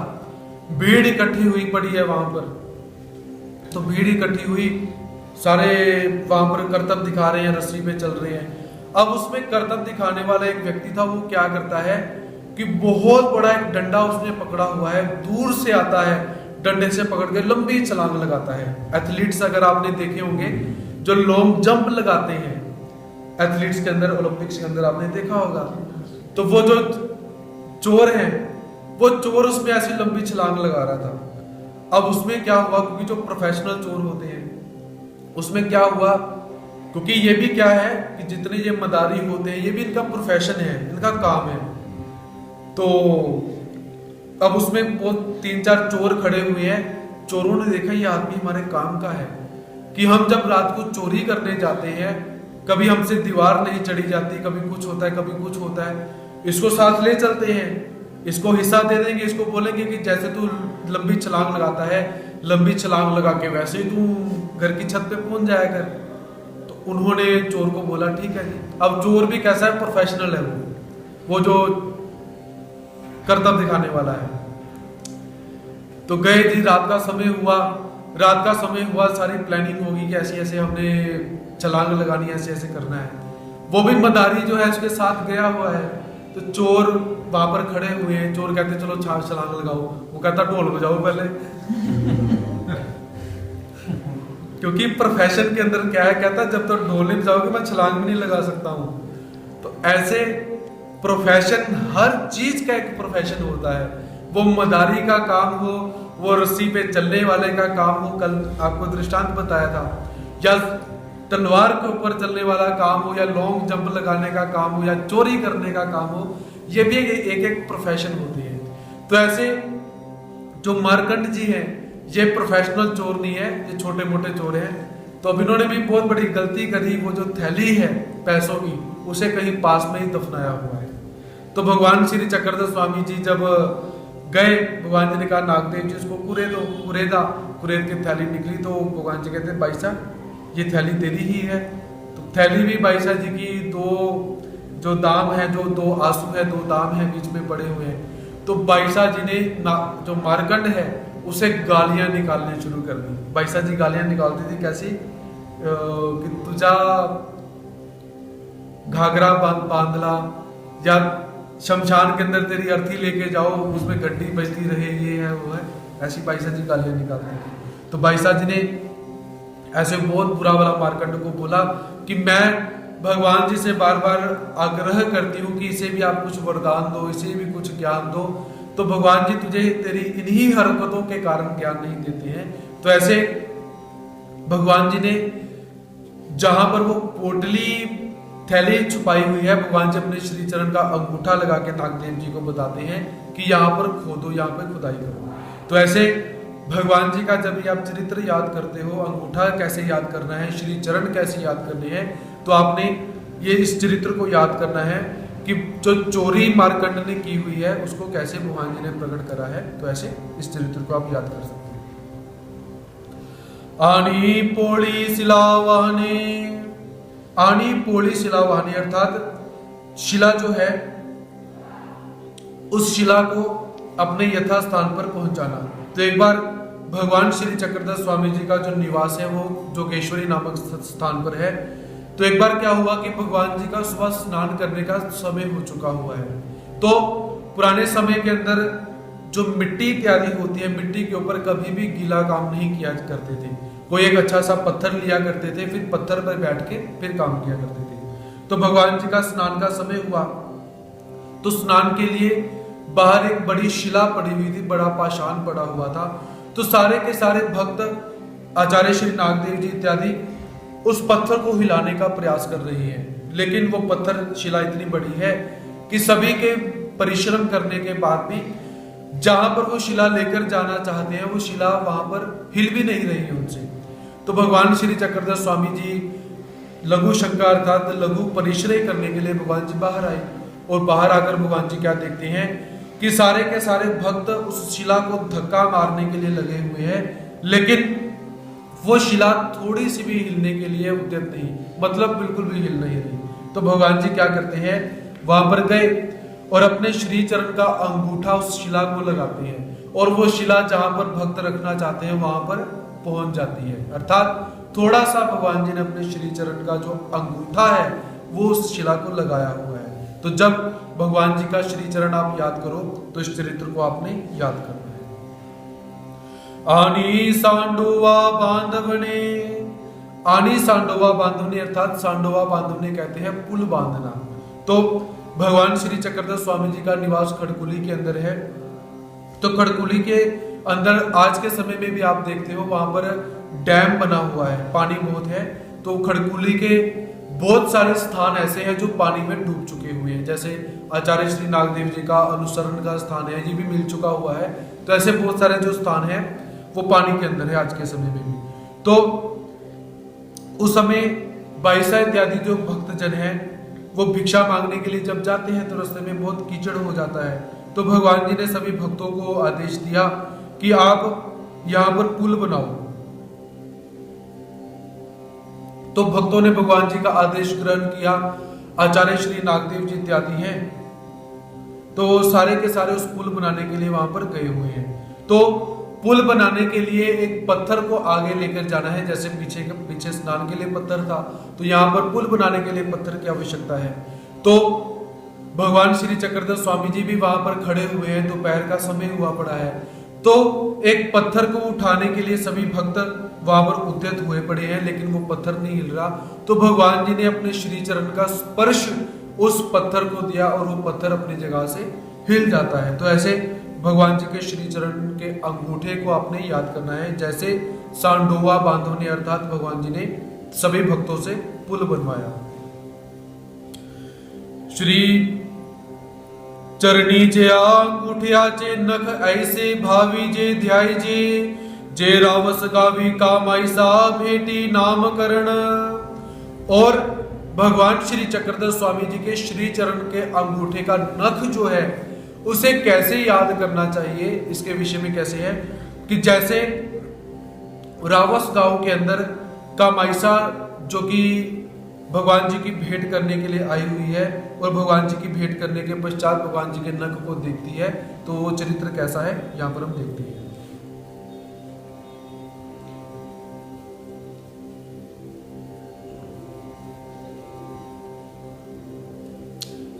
भीड़ इकट्ठी हुई पड़ी है वहां पर। तो भीड़ इकट्ठी हुई, सारे वहां पर करतब दिखा रहे हैं, रस्सी पे चल रहे हैं। अब उसमें करतब दिखाने वाला एक व्यक्ति था, वो क्या करता है कि बहुत बड़ा एक डंडा उसने पकड़ा हुआ है, दूर से आता है, डंडे से पकड़ के लंबी छलांग लगाता है। एथलीट्स अगर आपने देखे होंगे जो लॉन्ग जंप लगाते हैं एथलीट्स के अंदर, ओलंपिक्स के अंदर आपने देखा होगा, तो वो जो चोर है वो चोर उसमें ऐसी लंबी छलांग लगा रहा था। अब उसमें क्या हुआ, क्योंकि जो प्रोफेशनल चोर होते हैं उसमें क्या हुआ, क्योंकि ये भी क्या है कि जितने ये मदारी होते हैं ये भी इनका प्रोफेशन है, इनका काम है। तो अब उसमें वो 3-4 चोर खड़े हुए हैं। चोरों ने देखा ये आदमी हमारे काम का है, कि हम जब रात को चोरी करने जाते हैं, कभी हमसे दीवार नहीं चढ़ी जाती, कभी कुछ होता है, कभी कुछ होता है, इसको साथ ले चलते हैं, इसको हिस्सा दे देंगे, इसको बोलेंगे कि जैसे तू लंबी छलांग लगाता है, लंबी छलांग लगा के वैसे ही तू घर की छत पे पहुंच जाया कर। तो उन्होंने चोर को बोला ठीक है जी। अब चोर भी कैसा है, प्रोफेशनल है वो जो करतब दिखाने वाला है। तो गए जी, रात का समय हुआ, सारी प्लानिंग होगी कि ऐसे ऐसे हमने छलांग लगानी है, ऐसे ऐसे करना है। वो भी मदारी जो है उसके साथ गया हुआ है। तो चोर वहां पर खड़े हुए हैं, चोर कहते चलो छलांग लगाओ, वो कहता ढोल बजाओ पहले। क्योंकि प्रोफेशन के अंदर क्या है, कहता जब तक ढोल नहीं बजाओगे मैं छलांग भी नहीं लगा सकता हूं। तो ऐसे प्रोफेशन, हर चीज का एक प्रोफेशन होता है, वो मदारी का काम हो, वो रस्सी पे चलने वाले का काम हो, कल आपको दृष्टांत बताया था, या तलवार के ऊपर चलने वाला काम हो, या लॉन्ग जंप लगाने का काम हो, या चोरी करने का काम हो, ये भी एक एक प्रोफेशन होती है। तो ऐसे जो मार्कंड जी हैं, ये प्रोफेशनल चोर नहीं है, ये छोटे मोटे चोर हैं। तो अब इन्होंने भी बहुत बड़ी गलती करी, वो जो थैली है पैसों की, उसे कहीं पास में ही दफनाया हुआ है। तो भगवान श्री चक्रधर स्वामी जी जब गए, भगवान जी ने कहा नागदेव जी उसको कुरेदो, कुरेदा, कुरेद के थैली निकली। तो भगवान जी कहते हैं भाई साहब ये थैली तेरी ही है। तो थैली भी भाई साहब जी की दो जो दाम है, जो दो आंसू है, दो दाम है बीच में पड़े हुए हैं। तो भाई साहब जी ने जो मार्कंड है उसे गालियां निकालने शुरू कर दी। भाई साहब जी गालियां निकालती थी कैसी, कि तुझा घाघरा बांधला, या शमशान के अंदर तेरी अर्थी लेके जाओ, उसमें गड्डी बजती रहे, ये है वो है, ऐसी भाई साहब जी गालियां निकालती थी। तो भाई साहब जी ने ऐसे बहुत बुरा वाला मार्कंड को बोला कि मैं भगवान जी से बार बार आग्रह करती हूँ कि इसे भी आप कुछ वरदान दो, इसे भी कुछ ज्ञान दो। तो भगवान जी तुझे तेरी इन्हीं हरकतों के कारण ज्ञान नहीं देते हैं। तो ऐसे भगवान जी ने जहां पर वो पोटली थैली छुपाई हुई है, भगवान जी अपने श्री चरण का अंगूठा लगा के नागदेव जी को बताते हैं कि यहाँ पर खोदो, यहाँ पर खुदाई करो। तो ऐसे भगवान जी का जब भी आप चरित्र याद करते हो, अंगूठा कैसे याद करना है, श्री चरण कैसे याद करने हैं, तो आपने ये इस चरित्र को याद करना है कि जो चोरी मार्कंड ने की हुई है उसको कैसे भगवान जी ने प्रकट करा है। तो ऐसे इस चरित्र को आप याद कर सकते हैं। आनी पोली शिलावाहने, आनी पोली शिलावाहने अर्थात शिला जो है उस शिला को अपने यथा स्थान पर पहुंचाना। तो एक बार भगवान श्री चक्रधर स्वामी जी का जो निवास है वो जोगेश्वरी नामक स्थान पर है। तो एक बार क्या हुआ कि भगवान जी का सुबह स्नान करने का समय हो चुका हुआ है। तो पुराने समय के अंदर जो मिट्टी इत्यादि होती है, मिट्टी के ऊपर कभी भी गीला काम नहीं किया करते थे। कोई एक अच्छा सा पत्थर लिया करते थे, फिर पत्थर पर बैठ के फिर काम किया करते थे। तो भगवान जी का स्नान का समय हुआ, तो स्नान के लिए बाहर एक बड़ी शिला पड़ी हुई थी, बड़ा पाषाण पड़ा हुआ था। तो सारे के सारे भक्त आचार्य श्री नागदेव जी इत्यादि उस पत्थर को हिलाने का प्रयास कर रही हैं, लेकिन वो पत्थर शिला इतनी बड़ी है कि सभी के परिश्रम करने के बाद भी जहां पर वो शिला लेकर जाना चाहते हैं वो शिला वहां पर हिल भी नहीं रही है उनसे। तो भगवान श्री चक्रधर स्वामी जी लघु शंका अर्थात लघु परिश्रय करने के लिए भगवान जी बाहर आए, और बाहर आकर भगवान जी क्या देखते हैं कि सारे के सारे भक्त उस शिला को धक्का मारने के लिए लगे हुए हैं, लेकिन वो शिला थोड़ी सी भी हिलने के लिए उद्यत नहीं, मतलब बिल्कुल भी हिल नहीं रही। तो भगवान जी क्या करते हैं, वहां पर गए और अपने श्री चरण का अंगूठा उस शिला को लगाते हैं, और वो शिला जहां पर भक्त रखना चाहते हैं वहां पर पहुंच जाती है। अर्थात थोड़ा सा भगवान जी ने अपने श्री चरण का जो अंगूठा है वो उस शिला को लगाया हुआ है। तो जब भगवान जी का श्री चरण आप याद करो तो इस चरित्र को आपने याद करना है। आनी सांडोवा बांधवने, आनी सांडोवा बांधवने अर्थात सांडोवा बांधवने कहते हैं पुल बांधना। तो भगवान श्री चक्रधर स्वामी जी का निवास खड़कुली के अंदर है। तो खड़कुली के अंदर आज के समय में भी आप देखते हो वहां पर डैम बना हुआ है, पानी बहुत है। तो खड़कुली के बहुत सारे स्थान ऐसे हैं जो पानी में डूब चुके हुए हैं, जैसे आचार्य श्री नागदेव जी का अनुसरण का स्थान है, ये भी मिल चुका हुआ है। तो ऐसे बहुत सारे जो स्थान है वो पानी के अंदर है आज के समय में भी। तो उस समय बाईसा इत्यादि जो भक्तजन हैं वो भिक्षा मांगने के लिए जब जाते हैं तो रास्ते में बहुत कीचड़ हो जाता है। तो भगवान जी ने सभी भक्तों को आदेश दिया कि आप यहाँ पर पुल बनाओ। तो भक्तों ने भगवान जी का आदेश ग्रहण किया। आचार्य श्री नागदेव जी इत्यादि हैं तो सारे के सारे उस पुल बनाने के लिए वहां पर गए हुए हैं। तो पुल बनाने के लिए एक पत्थर को आगे लेकर जाना है, जैसे पीछे स्नान के लिए पत्थर था, तो यहाँ पर पुल बनाने के लिए पत्थर की आवश्यकता है। तो भगवान श्री चक्रधर स्वामी जी भी वहां पर खड़े हुए हैं, दोपहर का समय हुआ पड़ा है। तो एक पत्थर को उठाने के लिए सभी भक्त वहां पर उद्यत हुए पड़े हैं, लेकिन वो पत्थर नहीं हिल रहा। तो भगवान जी ने अपने श्री चरण का स्पर्श उस पत्थर को दिया और वो पत्थर अपनी जगह से हिल जाता है। तो ऐसे भगवान जी के श्री चरण के अंगूठे को आपने याद करना है, जैसे सांडोवा बांधवने अर्थात भगवान जी ने सभी भक्तों से पुल बनवाया। श्री चरणी जे अंगूठियाचे नख ऐसे भावी जे ध्याय जे रावस गावी कामाईसा भेटी नामकरण। और भगवान श्री चक्रधर स्वामी जी के श्री चरण के अंगूठे का नख जो है उसे कैसे याद करना चाहिए, इसके विषय में कैसे है कि जैसे रावस गांव के अंदर कामाईसा जो कि भगवान जी की भेंट करने के लिए आई हुई है और भगवान जी की भेंट करने के पश्चात भगवान जी के नख को देखती है, तो वो चरित्र कैसा है यहां पर हम देखते हैं।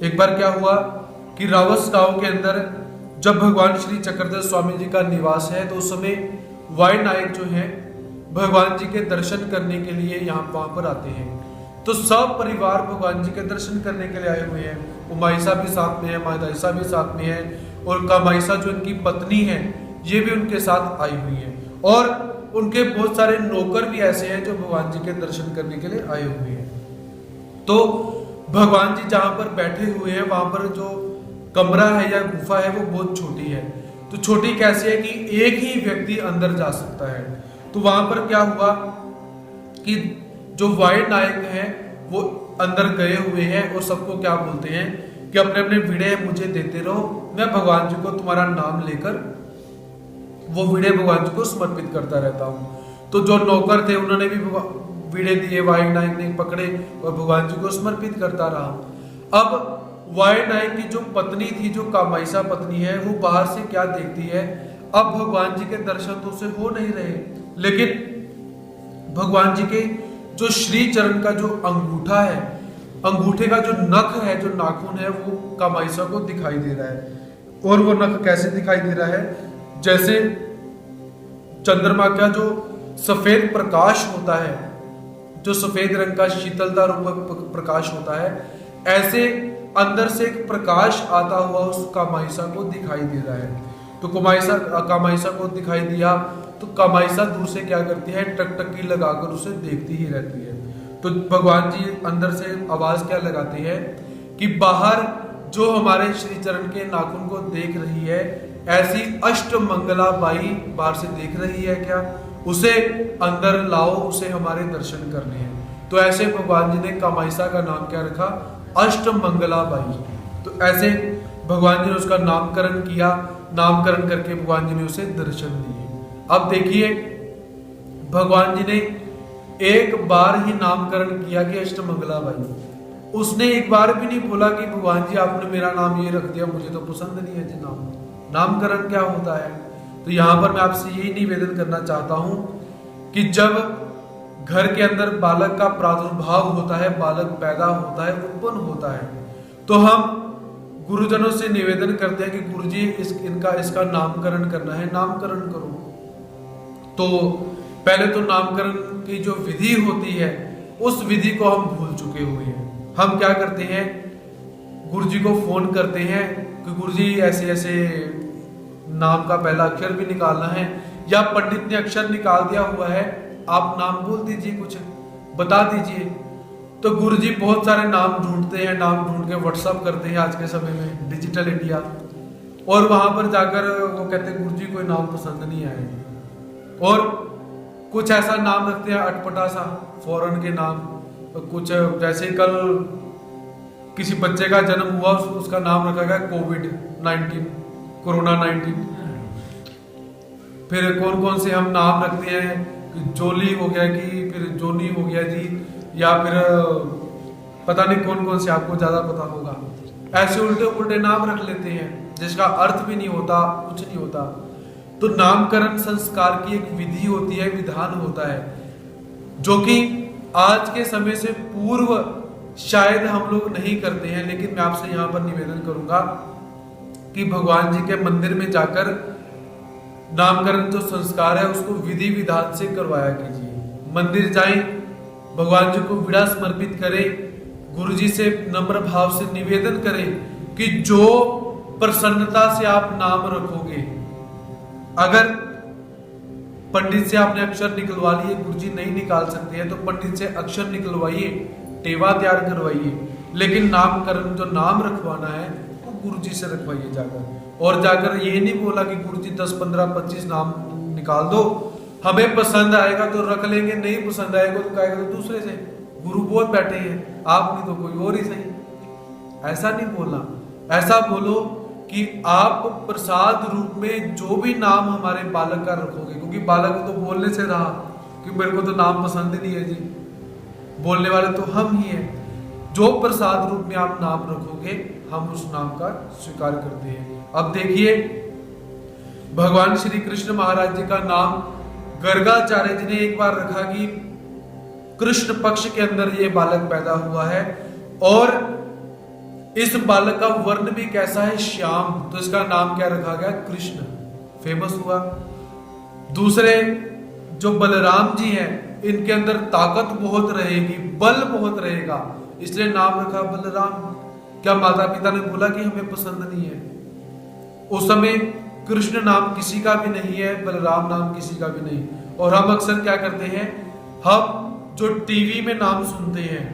एक बार क्या हुआ कि रावस गांव के अंदर जब भगवान श्री चक्रधर स्वामी जी का निवास है, तो उस समय वाई नायक जो है भगवान जी के दर्शन करने के लिए यहाँ वहां पर आते हैं। तो सब परिवार भगवान जी के दर्शन करने के लिए आए हुए हैं। उमाईसा भी साथ में है, मादाईसा भी साथ में है, और कामाईसा जो इनकी पत्नी है ये भी उनके साथ आई हुई है, और उनके बहुत सारे नौकर भी ऐसे हैं जो भगवान जी के दर्शन करने के लिए आए हुए हैं। तो भगवान जी जहां पर बैठे हुए हैं वहां पर जो कमरा है या गुफा है वो बहुत छोटी है। तो छोटी कैसे है कि एक ही व्यक्ति अंदर जा सकता है। तो वहां पर क्या हुआ कि जो वाई नायक हैं वो अंदर गए हुए हैं और सबको क्या बोलते हैं कि अपने अपने वीड़े मुझे देते रहो, मैं भगवान जी को तुम्हारा नाम लेकर वो वीड़े भगवान जी को समर्पित करता रहता हूँ। तो जो नौकर थे उन्होंने भी वीड़े दिए, वाई नायक ने पकड़े और भगवान जी को समर्पित करता रहा। अब वाई नायक की जो पत्नी थी, जो कामाईसा पत्नी है, वो बाहर से क्या देखती है, अब भगवान जी के दर्शन तो उसे हो नहीं रहे, लेकिन भगवान जी के जो श्री चरण का जो अंगूठा है, अंगूठे का जो नख है, जो नाखून है, वो कामाईसा को दिखाई दे रहा है। और वो नख कैसे दिखाई दे रहा है, जैसे चंद्रमा का जो सफेद प्रकाश होता है, जो सफेद रंग का शीतलता रूप प्रकाश होता है, ऐसे अंदर से एक प्रकाश आता हुआ उस कामाईसा को दिखाई दे रहा है। तो कामाईसा को दिखाई दिया तो कामाईसा दूर से क्या करती है, टकटकी लगाकर उसे देखती ही रहती है। तो भगवान जी अंदर से आवाज क्या लगाते हैं कि बाहर जो हमारे श्री चरण के नाखून को देख रही है, ऐसी अष्टमंगला बाई बाहर से देख रही है क्या, उसे अंदर लाओ, उसे हमारे दर्शन करने हैं। तो ऐसे भगवान जी ने कामाईसा का नाम क्या रखा, अष्टमंगला बाई। तो ऐसे भगवान जी ने उसका नामकरण किया, नामकरण करके भगवान जी ने उसे दर्शन दिए। अब देखिए भगवान जी ने एक बार ही नामकरण किया कि अष्टमंगला बाई, उसने एक बार भी नहीं बोला कि भगवान जी आपने मेरा नाम ये रख दिया, मुझे तो पसंद नहीं है जी नाम। नामकरण क्या होता है, तो यहां पर मैं आपसे यही निवेदन करना चाहता हूं कि जब घर के अंदर बालक का प्रादुर्भाव होता है, बालक पैदा होता है, उत्पन्न होता है, तो हम गुरुजनों से निवेदन करते हैं कि गुरुजी इसका नामकरण करना है, नामकरण करो। तो पहले तो नामकरण की जो विधि होती है उस विधि को हम भूल चुके हुए हैं। हम क्या करते हैं, गुरुजी को फोन करते हैं कि गुरुजी ऐसे ऐसे नाम का पहला अक्षर भी निकालना है, या पंडित ने अक्षर निकाल दिया हुआ है, आप नाम बोल दीजिए, कुछ बता दीजिए। तो गुरुजी बहुत सारे नाम ढूंढते हैं, नाम ढूंढ के व्हाट्सअप करते हैं आज के समय में, डिजिटल इंडिया, और वहां पर जाकर वो कहते हैं गुरुजी कोई नाम पसंद नहीं आए, और कुछ ऐसा नाम रखते हैं अटपटा सा फॉरेन के नाम। कुछ जैसे कल किसी बच्चे का जन्म हुआ, उसका नाम रखा गया कोविड-19, कोरोना 19। फिर कौन कौन से हम नाम रखते हैं, जोली हो गया कि फिर जोनी हो गया जी, या फिर पता नहीं कौन कौन से, आपको ज्यादा पता होगा। ऐसे उल्टे उल्टे नाम रख लेते हैं जिसका अर्थ भी नहीं होता, कुछ नहीं होता। तो नामकरण संस्कार की एक विधि होती है, विधान होता है, जो कि आज के समय से पूर्व शायद हम लोग नहीं करते हैं। लेकिन मैं आपसे यहाँ पर निवेदन करूंगा कि भगवान जी के मंदिर में जाकर नामकरण जो संस्कार है उसको विधि विधान से करवाया कीजिए। मंदिर जाएं, भगवान जी को वीड़ा समर्पित करें, गुरु जी से नम्र भाव से निवेदन करें कि जो प्रसन्नता से आप नाम रखोगे। अगर पंडित से आपने अक्षर निकलवा लिए, गुरुजी नहीं निकाल सकते हैं तो पंडित से अक्षर निकलवाइए, टेवा तैयार करवाइए, लेकिन नामकरण जो नाम रखवाना है वो गुरुजी से रखवाइए जाकर। और जाकर ये नहीं बोला कि गुरुजी 10, 15, 25 नाम निकाल दो, हमें पसंद आएगा तो रख लेंगे, नहीं पसंद आएगा तो कहेगा तो दूसरे से। गुरु बहुत बैठे हैं, आप नहीं तो कोई और ही सही। ऐसा नहीं बोलना, ऐसा बोलो कि आप प्रसाद रूप में जो भी नाम हमारे बालक का रखोगे, क्योंकि बालक तो बोलने से रहा कि मेरे को तो नाम पसंद ही नहीं है जी, बोलने वाले तो हम ही हैं। जो प्रसाद रूप में आप नाम रखोगे हम उस नाम का स्वीकार करते हैं। अब देखिए, भगवान श्री कृष्ण महाराज जी का नाम गर्गाचार्य जी ने एक बार रखा कि कृष्ण पक्ष के अंदर ये बालक पैदा हुआ है और इस बालक का वर्ण भी कैसा है, श्याम, तो इसका नाम क्या रखा गया, कृष्ण, फेमस हुआ। दूसरे जो बलराम जी हैं, इनके अंदर ताकत बहुत रहेगी, बल बहुत रहेगा, इसलिए नाम रखा बलराम। क्या माता पिता ने बोला कि हमें पसंद नहीं है? उस समय कृष्ण नाम किसी का भी नहीं है, बलराम नाम किसी का भी नहीं। और हम अक्सर क्या करते हैं, हम जो टीवी में नाम सुनते हैं,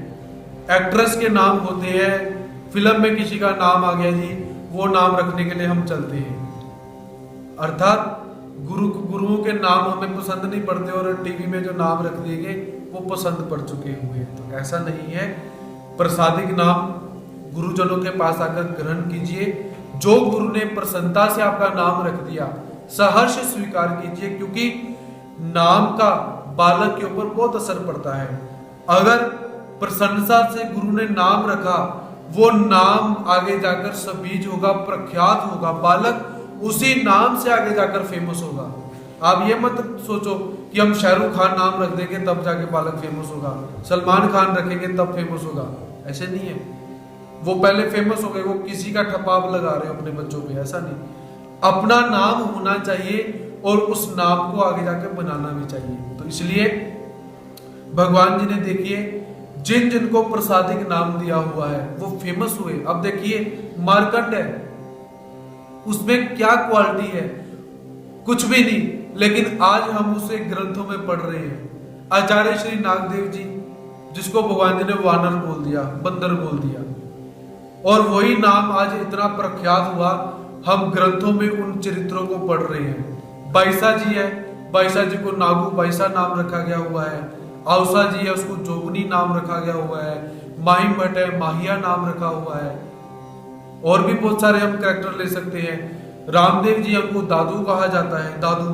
एक्ट्रेस के नाम होते हैं, फिल्म में किसी का नाम आ गया जी, वो नाम रखने के लिए हम चलते हैं। अर्थात गुरुओं के नाम हमें पसंद नहीं पड़ते और टीवी में जो नाम रख दिए गए वो पसंद पड़ चुके हुए। तो ऐसा नहीं है, प्रसादिक नाम गुरुजनों के पास आकर ग्रहण कीजिए। जो गुरु ने प्रसन्नता से आपका नाम रख दिया, सहर्ष स्वीकार कीजिए, क्योंकि नाम का बालक के ऊपर बहुत असर पड़ता है। अगर प्रसन्नता से गुरु ने नाम रखा, वो नाम आगे जाकर सबीज होगा, प्रख्यात होगा, बालक उसी नाम से आगे जाकर फेमस होगा। आप ये मत सोचो कि हम शाहरुख खान नाम रख देंगे तब जाके बालक फेमस होगा, सलमान खान रखेंगे तब फेमस होगा, ऐसे नहीं है। वो पहले फेमस हो गए, वो किसी का ठपाब लगा रहे हो अपने बच्चों पे, ऐसा नहीं। अपना नाम होना चाहिए और उस नाम को आगे जाकर बनाना भी चाहिए। तो इसलिए भगवान जी ने देखिए जिन जिनको प्रसादिक नाम दिया हुआ है वो फेमस हुए। अब देखिए मार्कंड है, उसमें क्या क्वालिटी है, कुछ भी नहीं, लेकिन आज हम उसे ग्रंथों में पढ़ रहे हैं। आचार्य श्री नागदेव जी, जिसको भगवान जी ने वानर बोल दिया, बंदर बोल दिया, और वही नाम आज इतना प्रख्यात हुआ, हम ग्रंथों में उन चरित्रों को पढ़ रहे हैं। बाईसा जी है, बाईसा जी को नागू बाईसा नाम रखा गया हुआ है। औसा जी है, उसको जोगनी नाम रखा गया हुआ है। माहिम भट्ट है, माहिया नाम रखा हुआ है। और भी बहुत सारे हम कैरेक्टर ले सकते हैं। रामदेव जी, उनको दादू कहा जाता है। दादू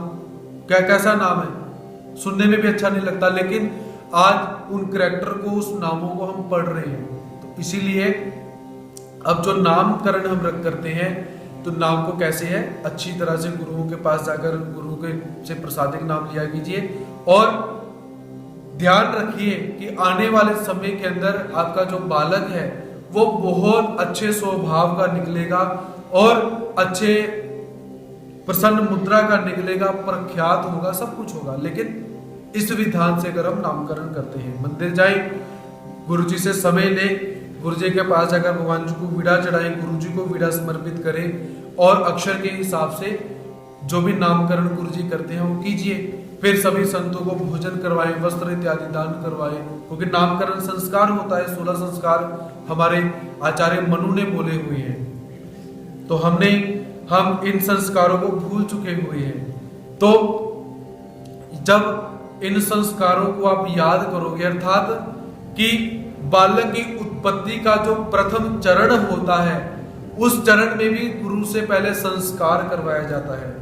क्या कैसा नाम है, सुनने में भी अच्छा नहीं लगता, लेकिन आज उन कैरेक्टर को, उस नामों को हम पढ़ रहे हैं। तो इसीलिए अब जो नामकरण हम रख करते हैं, तो नाम को कैसे है, अच्छी तरह से गुरुओं के पास जाकर गुरु के से प्रसादिक नाम लिया कीजिए। और ध्यान रखिए कि आने वाले समय के अंदर आपका जो बालक है वो बहुत अच्छे स्वभाव का निकलेगा और अच्छे प्रसन्न मुद्रा का निकलेगा, प्रख्यात होगा, सब कुछ होगा। लेकिन इस विधान से अगर हम नामकरण करते हैं, मंदिर जाए, गुरु जी से समय ले, गुरु जी के पास जाकर भगवान जी को वीड़ा चढ़ाएं, गुरु जी को वीड़ा समर्पित करें और अक्षर के हिसाब से जो भी नामकरण गुरु जी करते हैं वो कीजिए। फिर सभी संतों को भोजन करवाएं, वस्त्र इत्यादि दान करवाएं, क्योंकि नामकरण संस्कार होता है। 16 संस्कार हमारे आचार्य मनु ने बोले हुए हैं, तो हम इन संस्कारों को भूल चुके हुए हैं। तो जब इन संस्कारों को आप याद करोगे, अर्थात कि बालक की उत्पत्ति का जो प्रथम चरण होता है, उस चरण में भी गुरु से पहले संस्कार करवाया जाता है।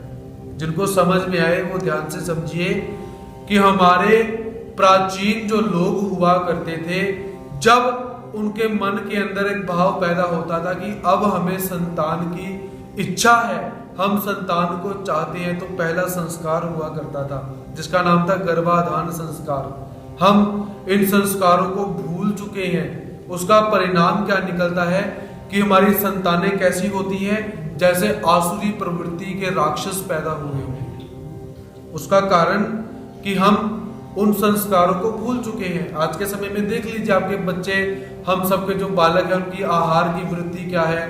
जिनको समझ में आए वो ध्यान से समझिए कि हमारे प्राचीन जो लोग हुआ करते थे, जब उनके मन के अंदर एक भाव पैदा होता था कि अब हमें संतान की इच्छा है, हम संतान को चाहते हैं, तो पहला संस्कार हुआ करता था जिसका नाम था गर्भाधान संस्कार। हम इन संस्कारों को भूल चुके हैं। उसका परिणाम क्या निकलता है कि हमारी संतानें कैसी होती हैं, जैसे आसुरी प्रवृत्ति के राक्षस पैदा हुए हैं। उसका कारण कि हम उन संस्कारों को भूल चुके हैं। आज के समय में देख लीजिए, आपके बच्चे, हम सबके जो बालक हैं, उनकी आहार की वृत्ति क्या है,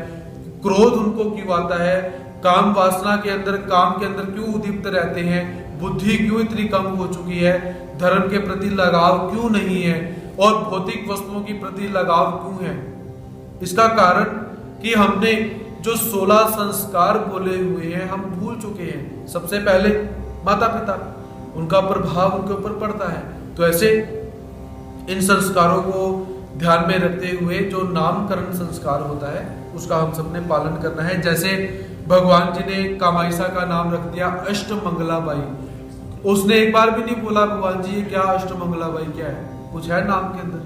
क्रोध उनको क्यों आता है, काम वासना के अंदर, काम के अंदर क्यों उद्दीप्त रहते हैं, बुद्धि क्यों इतनी कम हो चुकी है, धर्म के प्रति लगाव क्यों नहीं है और भौतिक वस्तुओं के प्रति लगाव क्यों है। इसका कारण कि हमने जो 16 संस्कार बोले हुए हैं हम भूल चुके हैं। सबसे पहले माता पिता, उनका प्रभाव उनके ऊपर पड़ता है। तो ऐसे इन संस्कारों को ध्यान में रखते हुए जो नामकरण संस्कार होता है उसका हम सबने पालन करना है। जैसे भगवान जी ने कामायसा का नाम रख दिया अष्टमंगलाबाई। उसने एक बार भी नहीं बोला भगवान जी ये क्या अष्टमंगलाबाई क्या है, कुछ है नाम के अंदर,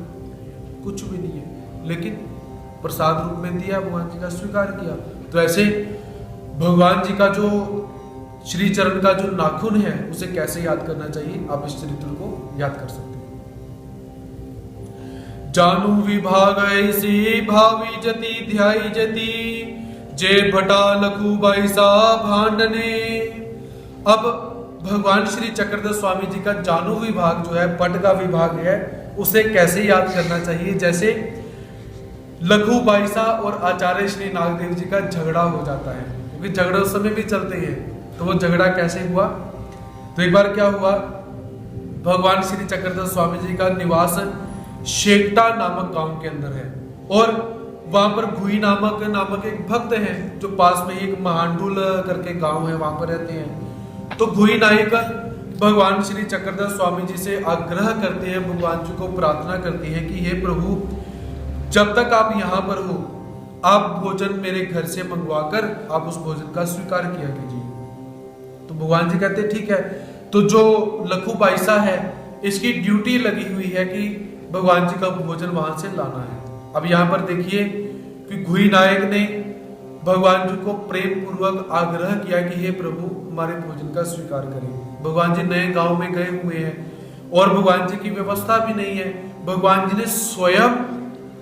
कुछ भी नहीं है, लेकिन प्रसाद रूप में दिया, भगवान जी का स्वीकार किया। तो ऐसे भगवान जी का जो श्री चरण का जो नाखून है उसे कैसे याद करना चाहिए, आप इस चरित्र को याद कर सकते हैं। जानू विभाग ऐसी भावी जति ध्याई जति, जे भटा लखू बाईसा भांडने। अब भगवान श्री चक्रधर स्वामी जी का जानू विभाग जो है, पट का विभाग है, उसे कैसे याद करना चाहिए। जैसे लघु बाईसा और आचार्य श्री नागदेव जी का झगड़ा हो जाता है, क्योंकि झगड़े उस समय भी चलते हैं। तो वो झगड़ा कैसे हुआ, तो एक बार क्या हुआ, भगवान श्री चक्रधर स्वामी जी का निवास शेकटा नामक गांव के अंदर है और वहां पर भुई नामक एक भक्त हैं जो पास में एक महांडुल करके गांव है, वहां पर रहते हैं। तो भुई नायक भगवान श्री चक्रधर स्वामी जी से आग्रह करते हैं, भगवान जी को प्रार्थना करते हैं कि हे प्रभु, जब तक आप यहाँ पर हो आप भोजन मेरे घर से मंगवाकर आप उस भोजन का स्वीकार किया कीजिए। तो भगवान जी कहते ठीक है। तो जो लखू बाईसा है इसकी ड्यूटी लगी हुई है कि भगवान जी का भोजन वहां से लाना है। अब यहाँ पर देखिए कि घुई नायक ने भगवान जी को प्रेम पूर्वक आग्रह किया कि हे प्रभु हमारे भोजन का स्वीकार करें। भगवान जी नए गांव में गए हुए हैं और भगवान जी की व्यवस्था भी नहीं है। भगवान जी ने स्वयं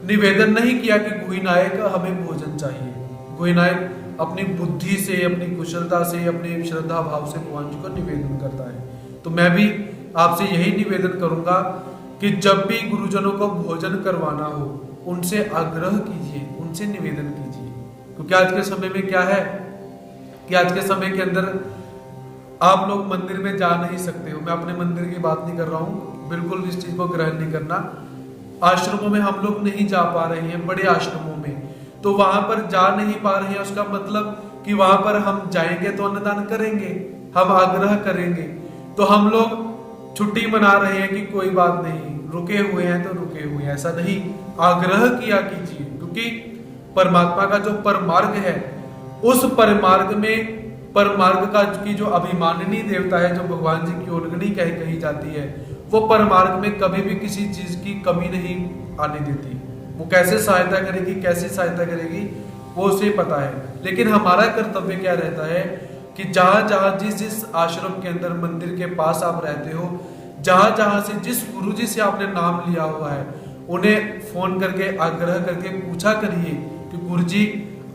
निवेदन नहीं किया कि घुई नायक हमें भोजन चाहिए। घुई नायक अपनी बुद्धि से, अपनी कुशलता से, अपने श्रद्धा भाव से भगवान जी को निवेदन करता है। तो मैं भी आपसे यही निवेदन करूंगा कि जब भी गुरुजनों को भोजन करवाना हो उनसे आग्रह कीजिए, उनसे निवेदन कीजिए। क्योंकि आज के समय में क्या है कि आज के समय के अंदर आप लोग मंदिर में जा नहीं सकते हो। मैं अपने मंदिर की बात नहीं कर रहा हूँ, बिल्कुल इस चीज को ग्रहण नहीं करना। आश्रमों में हम लोग नहीं जा पा रहे हैं, बड़े आश्रमों में, तो वहां पर जा नहीं पा रहे हैं उसका मतलब कि वहां पर हम जाएंगे तो अन्नदान करेंगे, हम आग्रह करेंगे। तो हम लोग छुट्टी मना रहे हैं कि कोई बात नहीं, रुके हुए हैं तो रुके हुए हैं, ऐसा नहीं, आग्रह किया कीजिए। क्योंकि परमात्मा का जो परमार्ग है उस परमार्ग में, परमार्ग का की जो अभिमानिनी देवता है, जो भगवान जी की उल्गनी कही जाती है, वो परमार्ग में कभी भी किसी चीज की कमी नहीं आने देती। वो कैसे सहायता करेगी, कैसे सहायता करेगी वो उसे पता है। लेकिन हमारा कर्तव्य क्या रहता है कि जहां जहां जिस आश्रम के अंदर, मंदिर के पास आप रहते हो, जहां जहां से जिस गुरु जी से आपने नाम लिया हुआ है, उन्हें फोन करके आग्रह करके पूछा करिए कि गुरु जी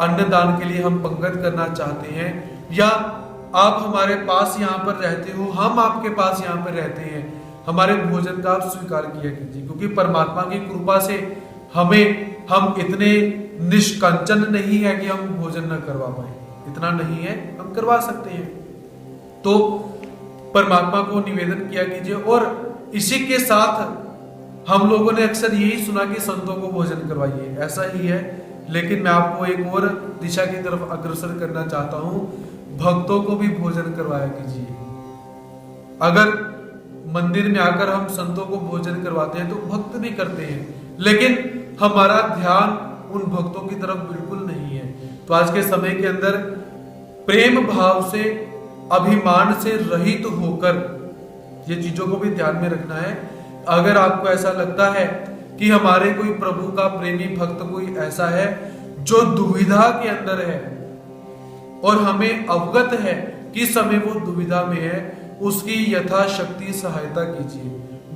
अन्नदान के लिए हम पंगत करना चाहते हैं, या आप हमारे पास यहाँ पर रहते हो, हम आपके पास यहाँ पर रहते हैं, हमारे भोजन का आप स्वीकार किया कीजिए। क्योंकि परमात्मा की कृपा से हम इतने निष्कंचन नहीं है कि हम भोजन न करवा पाए, इतना नहीं है, हम करवा सकते हैं। तो परमात्मा को निवेदन किया कीजिए। और इसी के साथ हम लोगों ने अक्सर यही सुना कि संतों को भोजन करवाइए, ऐसा ही है। लेकिन मैं आपको एक और दिशा की तरफ अग्रसर करना चाहता हूं, भक्तों को भी भोजन करवाया कीजिए। अगर मंदिर में आकर हम संतों को भोजन करवाते हैं तो भक्त भी करते हैं, लेकिन हमारा ध्यान उन भक्तों की तरफ बिल्कुल नहीं है। तो आज के समय के अंदर प्रेम भाव से, अभिमान से रहित होकर ये चीजों को भी ध्यान में रखना है। अगर आपको ऐसा लगता है कि हमारे कोई प्रभु का प्रेमी भक्त कोई ऐसा है जो दुविधा के अंदर है और हमें अवगत है कि समय वो दुविधा में है, उसकी यथाशक्ति सहायता कीजिए।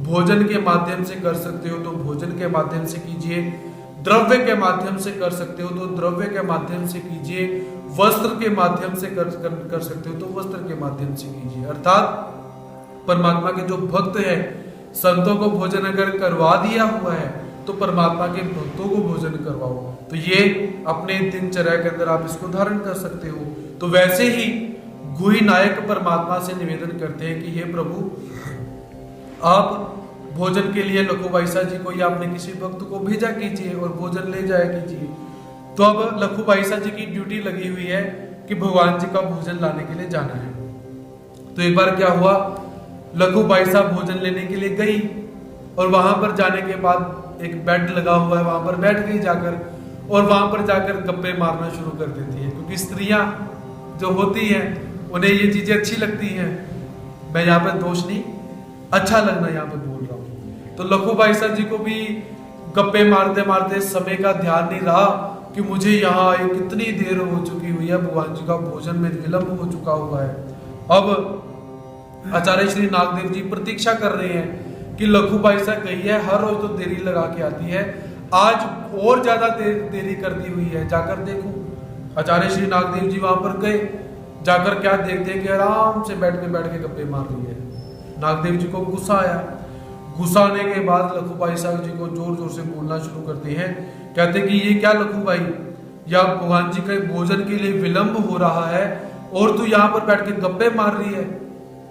भोजन के माध्यम से कर सकते हो तो भोजन के माध्यम से कीजिए, द्रव्य के माध्यम से कर सकते हो तो द्रव्य के माध्यम से कीजिए, वस्त्र के माध्यम से कर सकते हो तो वस्त्र के माध्यम से कीजिए। अर्थात परमात्मा के जो भक्त हैं, संतों को भोजन अगर करवा दिया हुआ है तो परमात्मा के भक्तों को भोजन करवाओ। तो ये अपने दिनचर्या के अंदर आप इसको धारण कर सकते हो। तो वैसे ही गुही नायक परमात्मा से निवेदन करते हैं कि हे प्रभु, आप भोजन के लिए लखू भाईसा जी को या अपने किसी भक्त को भेजा कीजिए और भोजन ले जाया कीजिए। तो अब लखू भाईसा जी की ड्यूटी लगी हुई है कि भगवान जी का भोजन लाने के लिए जाना है। तो एक बार क्या हुआ, लखू भाईसा भोजन लेने के लिए गई और वहां पर जाने के बाद एक बेड लगा हुआ है, वहां पर बैठ गई जाकर, और वहां पर जाकर गप्पे मारना शुरू कर देती है। क्योंकि स्त्रियां जो होती हैं उन्हें ये चीजें अच्छी लगती हैं। मैं यहाँ पे दोष नहीं, अच्छा लगना यहाँ पे बोल रहा हूँ। तो लखू भाईसा जी को भी गप्पे मारते मारते समय का ध्यान नहीं रहा कि मुझे यहाँ आए कितनी देर हो चुकी हुई है, भगवान जी का भोजन में विलंब हो चुका हुआ है। अब आचार्य श्री नागदेव जी प्रतीक्षा कर रहे हैं कि लखू भाईसा गई है, हर रोज तो देरी लगा के आती है, आज और ज्यादा देरी कर दी हुई है, जाकर देखूं। आचार्य श्री नागदेव जी वहां पर गए, जाकर क्या देखते हैं कि आराम से बैठ के गप्पे मार रही है। नागदेव जी को गुस्सा आया। गुस्सा आने के बाद लखू भाई साहब जी को जोर जोर से बोलना शुरू करते हैं। कहते कि ये क्या लखू भाई, या भगवान जी के भोजन के लिए विलंब हो रहा है और तू यहाँ पर बैठ के गप्पे मार रही है।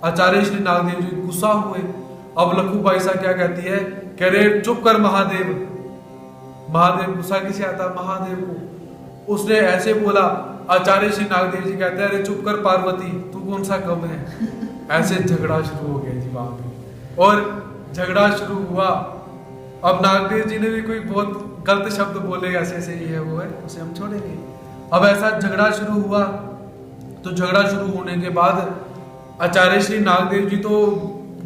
आचार्य श्री नागदेव जी गुस्सा हुए। अब लखू भाई साहब क्या कहती है, कह रहे चुप कर महादेव। महादेव गुस्सा किसे आता, महादेव को। उसने ऐसे बोला। आचार्य श्री नागदेव जी कहते हैं अरे चुप कर पार्वती, तू कौन सा कम है। ऐसे झगड़ा शुरू हो गया जी वहां पे, और झगड़ा शुरू हुआ। अब नागदेव जी ने भी कोई बहुत गलत शब्द बोले, ऐसे ये है वो है, उसे हम छोड़ेंगे। अब ऐसा झगड़ा शुरू हुआ। तो झगड़ा शुरू होने के बाद आचार्य श्री नागदेव जी तो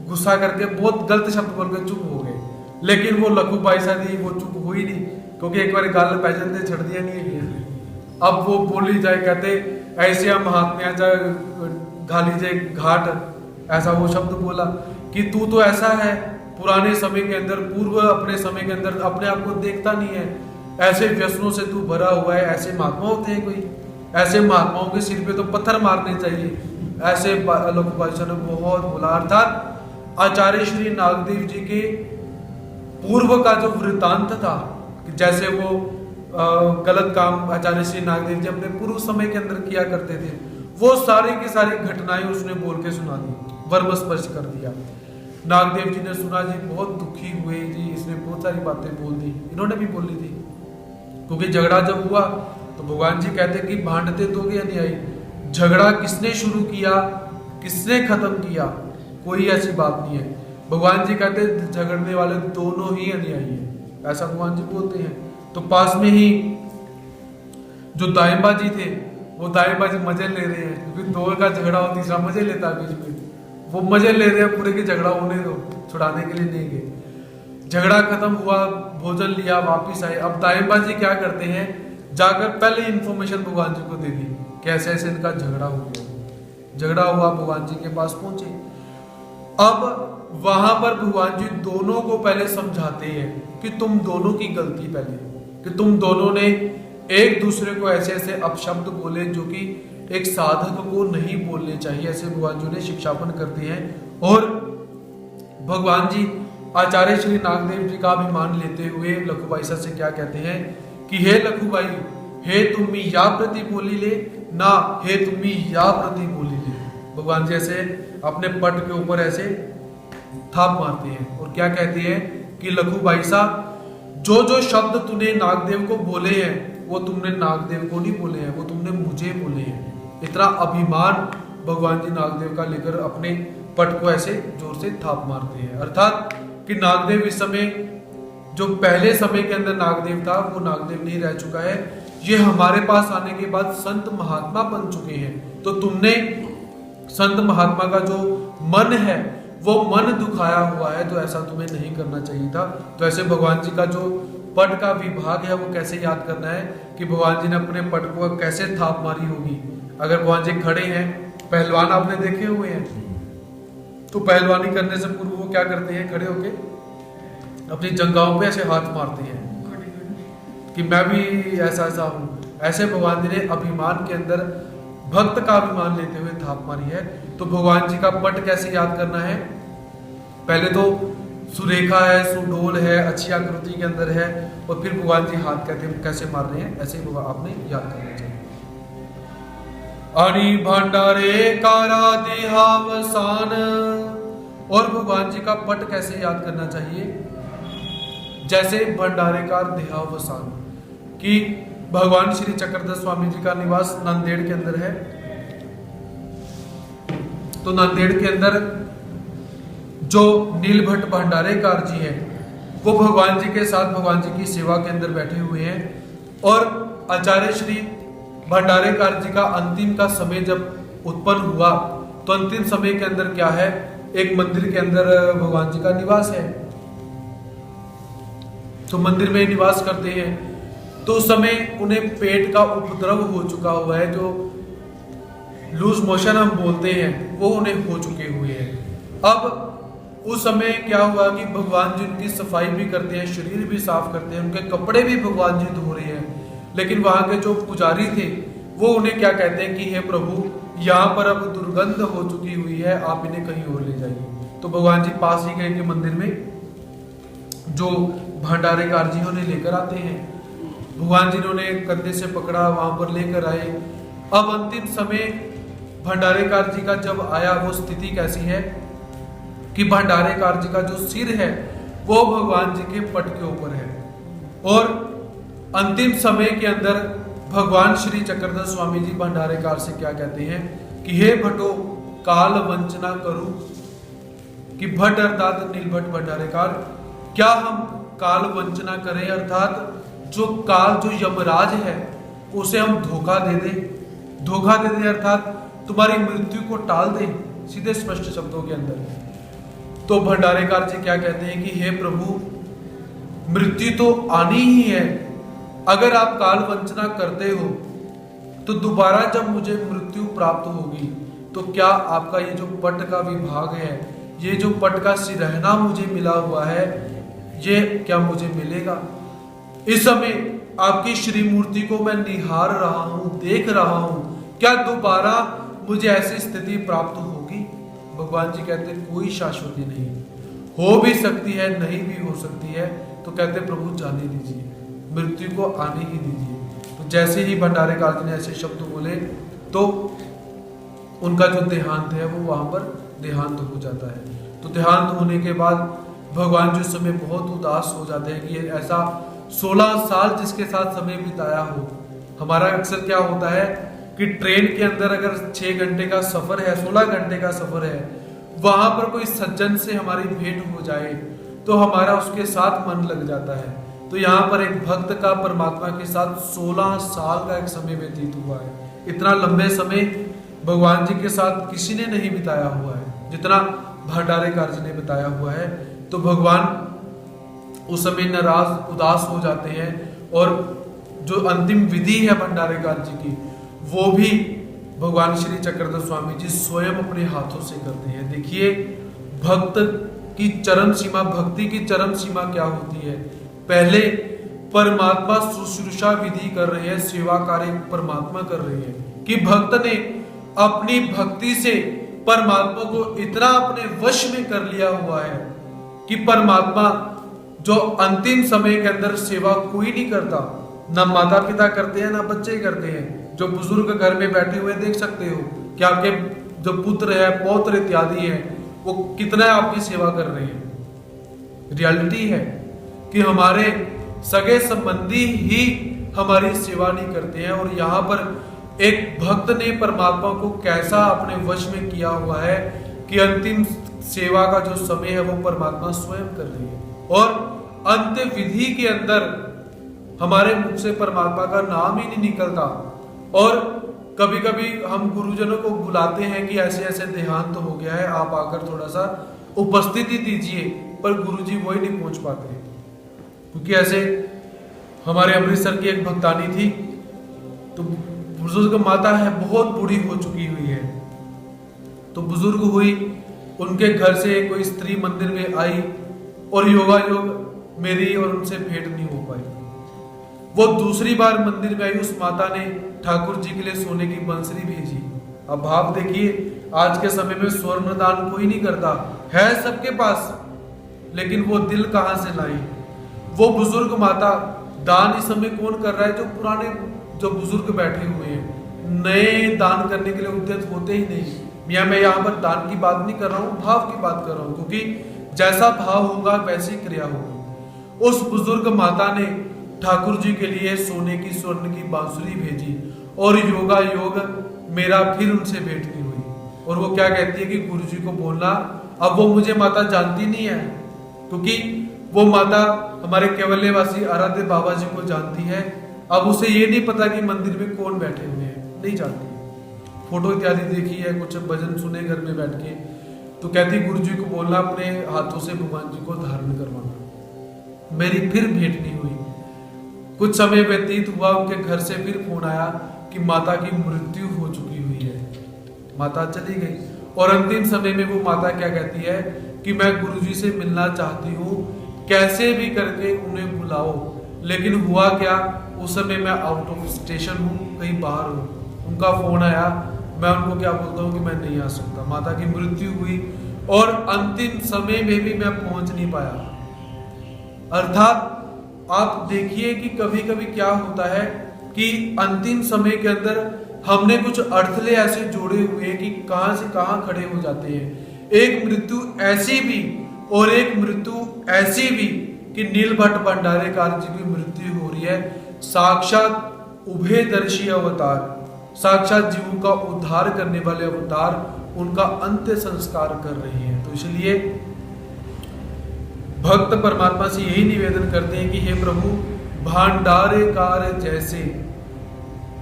गुस्सा करके बहुत गलत शब्द बोलकर चुप हो गए। लेकिन वो लखू भाई साहब वो चुप हुई नहीं, क्योंकि एक बार गाल पैजन दे छड़ दिया नहीं है। अब वो बोली जाए, कहते ऐसे महात्म्या जाए घाली जाए घाट, ऐसा वो शब्द बोला कि तू तो ऐसा है पुराने समय के अंदर, पूर्व अपने समय के अंदर अपने आप को देखता नहीं है, ऐसे व्यसनों से तू भरा हुआ है। ऐसे महात्मा होते हैं कोई, ऐसे महात्माओं के सिर पे तो पत्थर मारने चाहिए। ऐसे लखू भाई साहब ने बहुत बोला। अर्थात आचार्य श्री नागदेव जी के पूर्व का जो वृत्तांत था, जैसे वो गलत काम आचार्य श्री नागदेव जी अपने पूर्व समय के अंदर किया करते थे, वो सारी की सारी घटनाएं उसने बोल के सुना दी, वर्म स्पर्श कर दिया। नागदेव जी ने सुना जी, बहुत दुखी हुए जी, इसने बहुत सारी बातें बोल दी। इन्होंने भी बोली थी, क्योंकि झगड़ा जब हुआ तो भगवान जी कहते कि भांडते तो के अनुयायी, झगड़ा किसने शुरू किया, किसने खत्म किया, कोई ऐसी बात नहीं है। भगवान जी कहते झगड़ने वाले दोनों ही अनुयायी हैं, ऐसा भगवान जी बोलते हैं। तो पास में ही जो दाएंबा जी थे, वो दाएंबा जी मजे ले रहे हैं, क्योंकि दो का झगड़ा हो, तीसरा मजे लेता है बीच में, वो मजे ले रहे हैं पूरे की झगड़ा होने दो, छुड़ाने के लिए नहीं गए। झगड़ा खत्म हुआ, भोजन लिया, वापिस आए। अब दाएंबा जी क्या करते हैं, जाकर पहले इंफॉर्मेशन भगवान जी को दे दी, कैसे ऐसे इनका झगड़ा हो गया। झगड़ा हुआ, भगवान जी के पास पहुंचे। अब वहां पर भगवान जी दोनों को पहले समझाते हैं कि तुम दोनों की गलती पहले, कि तुम दोनों ने एक दूसरे को ऐसे ऐसे अपशब्द बोले जो कि एक साधक को नहीं बोलने चाहिए, ऐसे भगवान जी ने शिक्षापन करते हैं। और भगवान जी आचार्य श्री नागदेव जी का अभिमान लेते हुए लखू भाई साहब से क्या कहते हैं कि हे लखू भाई, हे तुम्ही या प्रति बोली ले ना, हे तुम्ही या प्रति बोली ले। भगवान जी ऐसे अपने पट के ऊपर ऐसे थाप मारते हैं और क्या कहते हैं कि लखू भाई साहब, जो जो शब्द तूने नागदेव को बोले हैं वो तुमने नागदेव को नहीं बोले हैं, वो तुमने मुझे बोले हैं। इतना अभिमान भगवान जी नागदेव का लेकर अपने पट को ऐसे जोर से थाप मारते हैं। अर्थात कि नागदेव इस समय, जो पहले समय के अंदर नागदेव था वो नागदेव नहीं रह चुका है, ये हमारे पास आने के बाद संत महात्मा बन चुके हैं। तो तुमने संत महात्मा का जो मन है वो मन दुखाया हुआ है, तो ऐसा तुम्हें नहीं करना चाहिए था। तो ऐसे भगवान जी का जो पट का विभाग है वो कैसे याद करना है कि भगवान जी ने अपने पट को कैसे थाप मारी होगी। अगर भगवान जी खड़े हैं, पहलवान आपने देखे हुए हैं, तो पहलवानी करने से पूर्व वो क्या करते हैं, खड़े होके अपनी जंघाओं पे ऐसे हाथ मारते हैं कि मैं भी ऐसा ऐसा हूं। ऐसे भगवान जी ने अभिमान के अंदर भक्त का अभिमान लेते हुए थाप मारी है। तो भगवान जी का पट कैसे याद करना है, पहले तो सुरेखा है, सुडोल है, अच्छी आकृति के अंदर है, और फिर भगवान जी हाथ कैसे मार रहे हैं, ऐसे ही आपने याद करना चाहिए। अणि भंडारे कारा देहावसान, और भगवान जी का पट कैसे याद करना चाहिए, जैसे भंडारेकार देहावसान, कि भगवान श्री चक्रधर स्वामी जी का निवास नांदेड़ के अंदर है। तो नांदेड़ के अंदर जो नीलभट्ट भंडारेकार जी हैं, वो भगवान जी के साथ भगवान जी की सेवा के अंदर बैठे हुए हैं। और आचार्य श्री भंडारेकार जी का अंतिम का समय जब उत्पन्न हुआ, तो अंतिम समय के अंदर क्या है, एक मंदिर के अंदर भगवान जी का निवास है, तो मंदिर में निवास करते हैं। तो उस समय उन्हें पेट का उपद्रव हो चुका हुआ है, जो लूज मोशन हम बोलते हैं, वो उन्हें हो चुके हुए हैं। अब उस समय क्या हुआ कि भगवान जी उनकी सफाई भी करते हैं, शरीर भी साफ करते हैं, उनके कपड़े भी भगवान जी धो रहे हैं, लेकिन वहां के जो पुजारी थे वो उन्हें क्या कहते हैं कि हे प्रभु, यहाँ पर अब दुर्गंध हो चुकी हुई है, आप इन्हें कहीं और ले जाइए। तो भगवान जी पास ही गए कि मंदिर में जो भंडारेकार जी उन्हें लेकर आते हैं, भगवान जी ने उन्हें कंधे से पकड़ा, वहां पर लेकर आए। अब अंतिम समय भंडारेकार जी का जब आया, वो स्थिति कैसी है कि भंडारेकार जी का जो सिर है वो भगवान जी के पट के ऊपर है, और अंतिम समय के अंदर भगवान श्री चक्रधर स्वामी जी भंडारेकार से क्या कहते हैं कि हे भट्टो, काल वंचना करूं, कि भट्ट अर्थात नीलभट्ट भंडारेकार, क्या हम काल वंचना करें, अर्थात जो काल, जो यमराज है, उसे हम धोखा दे दें, अर्थात तुम्हारी मृत्यु को टाल दें, सीधे स्पष्ट शब्दों के अंदर। तो भंडारेकार जी क्या कहते हैं कि हे प्रभु, मृत्यु तो आनी ही है, अगर आप काल वंचना करते हो तो दोबारा जब मुझे मृत्यु प्राप्त होगी, तो क्या आपका ये जो पट का विभाग है, ये जो पट का सिरहना मुझे मिला हुआ है, ये क्या मुझे मिलेगा? इस समय आपकी श्री मूर्ति को मैं निहार रहा हूं, देख रहा हूं, क्या दोबारा मुझे ऐसी स्थिति प्राप्त होगी? भगवान जी कहते कोई शाश्वती नहीं, हो भी सकती है, नहीं भी हो सकती है। तो कहते प्रभु जाने दीजिए, मृत्यु को आने ही दीजिए। तो जैसे ही भंडारेकार जी ने ऐसे शब्द बोले, तो उनका जो देहांत है वो वहां पर देहांत हो जाता है। तो देहांत होने के बाद भगवान जी उस समय बहुत उदास हो जाते हैं कि ऐसा 16 साल जिसके साथ समय बिताया हो। हमारा अक्सर क्या होता है कि ट्रेन के अंदर अगर 6 घंटे का सफर है, 16 घंटे का सफर है, वहां पर कोई सज्जन से हमारी भेंट हो जाए तो हमारा उसके साथ मन लग जाता है। तो यहाँ पर एक भक्त का परमात्मा के साथ 16 साल का एक समय व्यतीत हुआ है। इतना लंबे समय भगवान जी के साथ किसी ने नहीं बिताया हुआ है जितना भंडारेकार जी ने बताया हुआ है। तो भगवान उस समय नाराज, उदास हो जाते हैं, और जो अंतिम विधि है भंडारेकार जी की, वो भी भगवान श्री चक्रधर स्वामी जी स्वयं अपने हाथों से करते हैं। देखिए, भक्त की चरम सीमा, भक्ति की चरम सीमा क्या होती है। पहले परमात्मा शुश्रूषा विधि कर रहे हैं, सेवा कार्य परमात्मा कर रहे हैं, कि भक्त ने अपनी भक्ति से परमात्मा को इतना अपने वश में कर लिया हुआ है कि परमात्मा जो अंतिम समय के अंदर सेवा कोई नहीं करता, ना माता पिता करते हैं, ना बच्चे करते हैं। जो बुजुर्ग घर में बैठे हुए देख सकते हो कि आपके जो पुत्र है, पौत्र इत्यादि है, वो कितना आपकी सेवा कर रहे हैं। रियलिटी है कि हमारे सगे संबंधी ही हमारी सेवा नहीं करते हैं। और यहाँ पर एक भक्त ने परमात्मा को कैसा अपने वश में किया हुआ है कि अंतिम सेवा का जो समय है वो परमात्मा स्वयं कर रही है, और अंत्य विधि के अंदर हमारे मुख से परमात्मा का नाम ही नहीं निकलता। और कभी कभी हम गुरुजनों को बुलाते हैं कि ऐसे ऐसे देहांत हो गया है, आप आकर थोड़ा सा उपस्थिति दीजिए, पर गुरुजी वही नहीं पहुंच पाते। क्योंकि ऐसे हमारे अमृतसर की एक भक्तानी थी, तो बुजुर्ग माता है, बहुत बूढ़ी हो चुकी हुई है। तो बुजुर्ग हुई, उनके घर से कोई स्त्री मंदिर में आई और योगायोग मेरी और उनसे भेंट नहीं हो पाई। वो दूसरी बार मंदिर में आई, उस माता ने ठाकुर जी के लिए सोने की बंसरी भेजी। अब भाव देखिए, आज के समय में स्वर्ण दान कोई नहीं करता है, सबके पास लेकिन वो दिल कहां से लाई? वो बुजुर्ग माता दान इस समय कौन कर रहा है? जो पुराने जो बुजुर्ग बैठे हुए हैं, नए दान करने के लिए उद्यत होते ही नहीं। मियाँ मैं यहाँ पर दान की बात नहीं कर रहा हूँ, भाव की बात कर रहा हूँ, क्योंकि जैसा भाव होगा वैसी क्रिया होगी। उस बुजुर्ग माता ने ठाकुर जी के लिए सोने की स्वर्ण की बांसुरी भेजी और योगा योग मेरा फिर उनसे भेंट नहीं हुई। और वो क्या कहती है कि गुरु जी को बोलना, अब वो मुझे माता जानती नहीं है, क्योंकि वो माता हमारे केवल्यवासी आराध्य बाबा जी को जानती है। अब उसे ये नहीं पता कि मंदिर में कौन बैठे हुए हैं, नहीं जानती। फोटो इत्यादि देखी है, कुछ भजन सुने घर में बैठ के, तो कहती गुरु जी को बोलना अपने हाथों से भगवान जी को धारण करवाना। मेरी फिर भेंट नहीं हुई। कुछ समय व्यतीत हुआ, उनके घर से फिर फोन आया कि माता की मृत्यु हो चुकी हुई है, माता चली गई। और अंतिम समय में वो माता क्या कहती है कि मैं गुरुजी से मिलना चाहती हूँ, कैसे भी करके उन्हें बुलाओ। लेकिन हुआ क्या, उस समय मैं आउट ऑफ स्टेशन हूँ, कहीं बाहर हूँ। उनका फोन आया, मैं उनको क्या बोलता हूँ कि मैं नहीं आ सकता। माता की मृत्यु हुई और अंतिम समय में भी मैं पहुंच नहीं पाया। अर्थात आप देखिए कि कभी कभी क्या होता है कि अंतिम समय के अंदर हमने कुछ अड़थले ऐसे जोड़े हुए हैं कि कहां से कहां खड़े हो जाते हैं। एक मृत्यु ऐसी भी और एक मृत्यु ऐसी भी कि नीलभट्ट भंडारेकार जी की मृत्यु हो रही है। साक्षात उभयदर्शी अवतार, साक्षात जीवों का उद्धार करने वाले अवतार उनका अंत्य संस्कार कर रहे हैं। तो इसलिए भक्त परमात्मा से यही निवेदन करते हैं कि हे प्रभु, भंडारेकार जैसे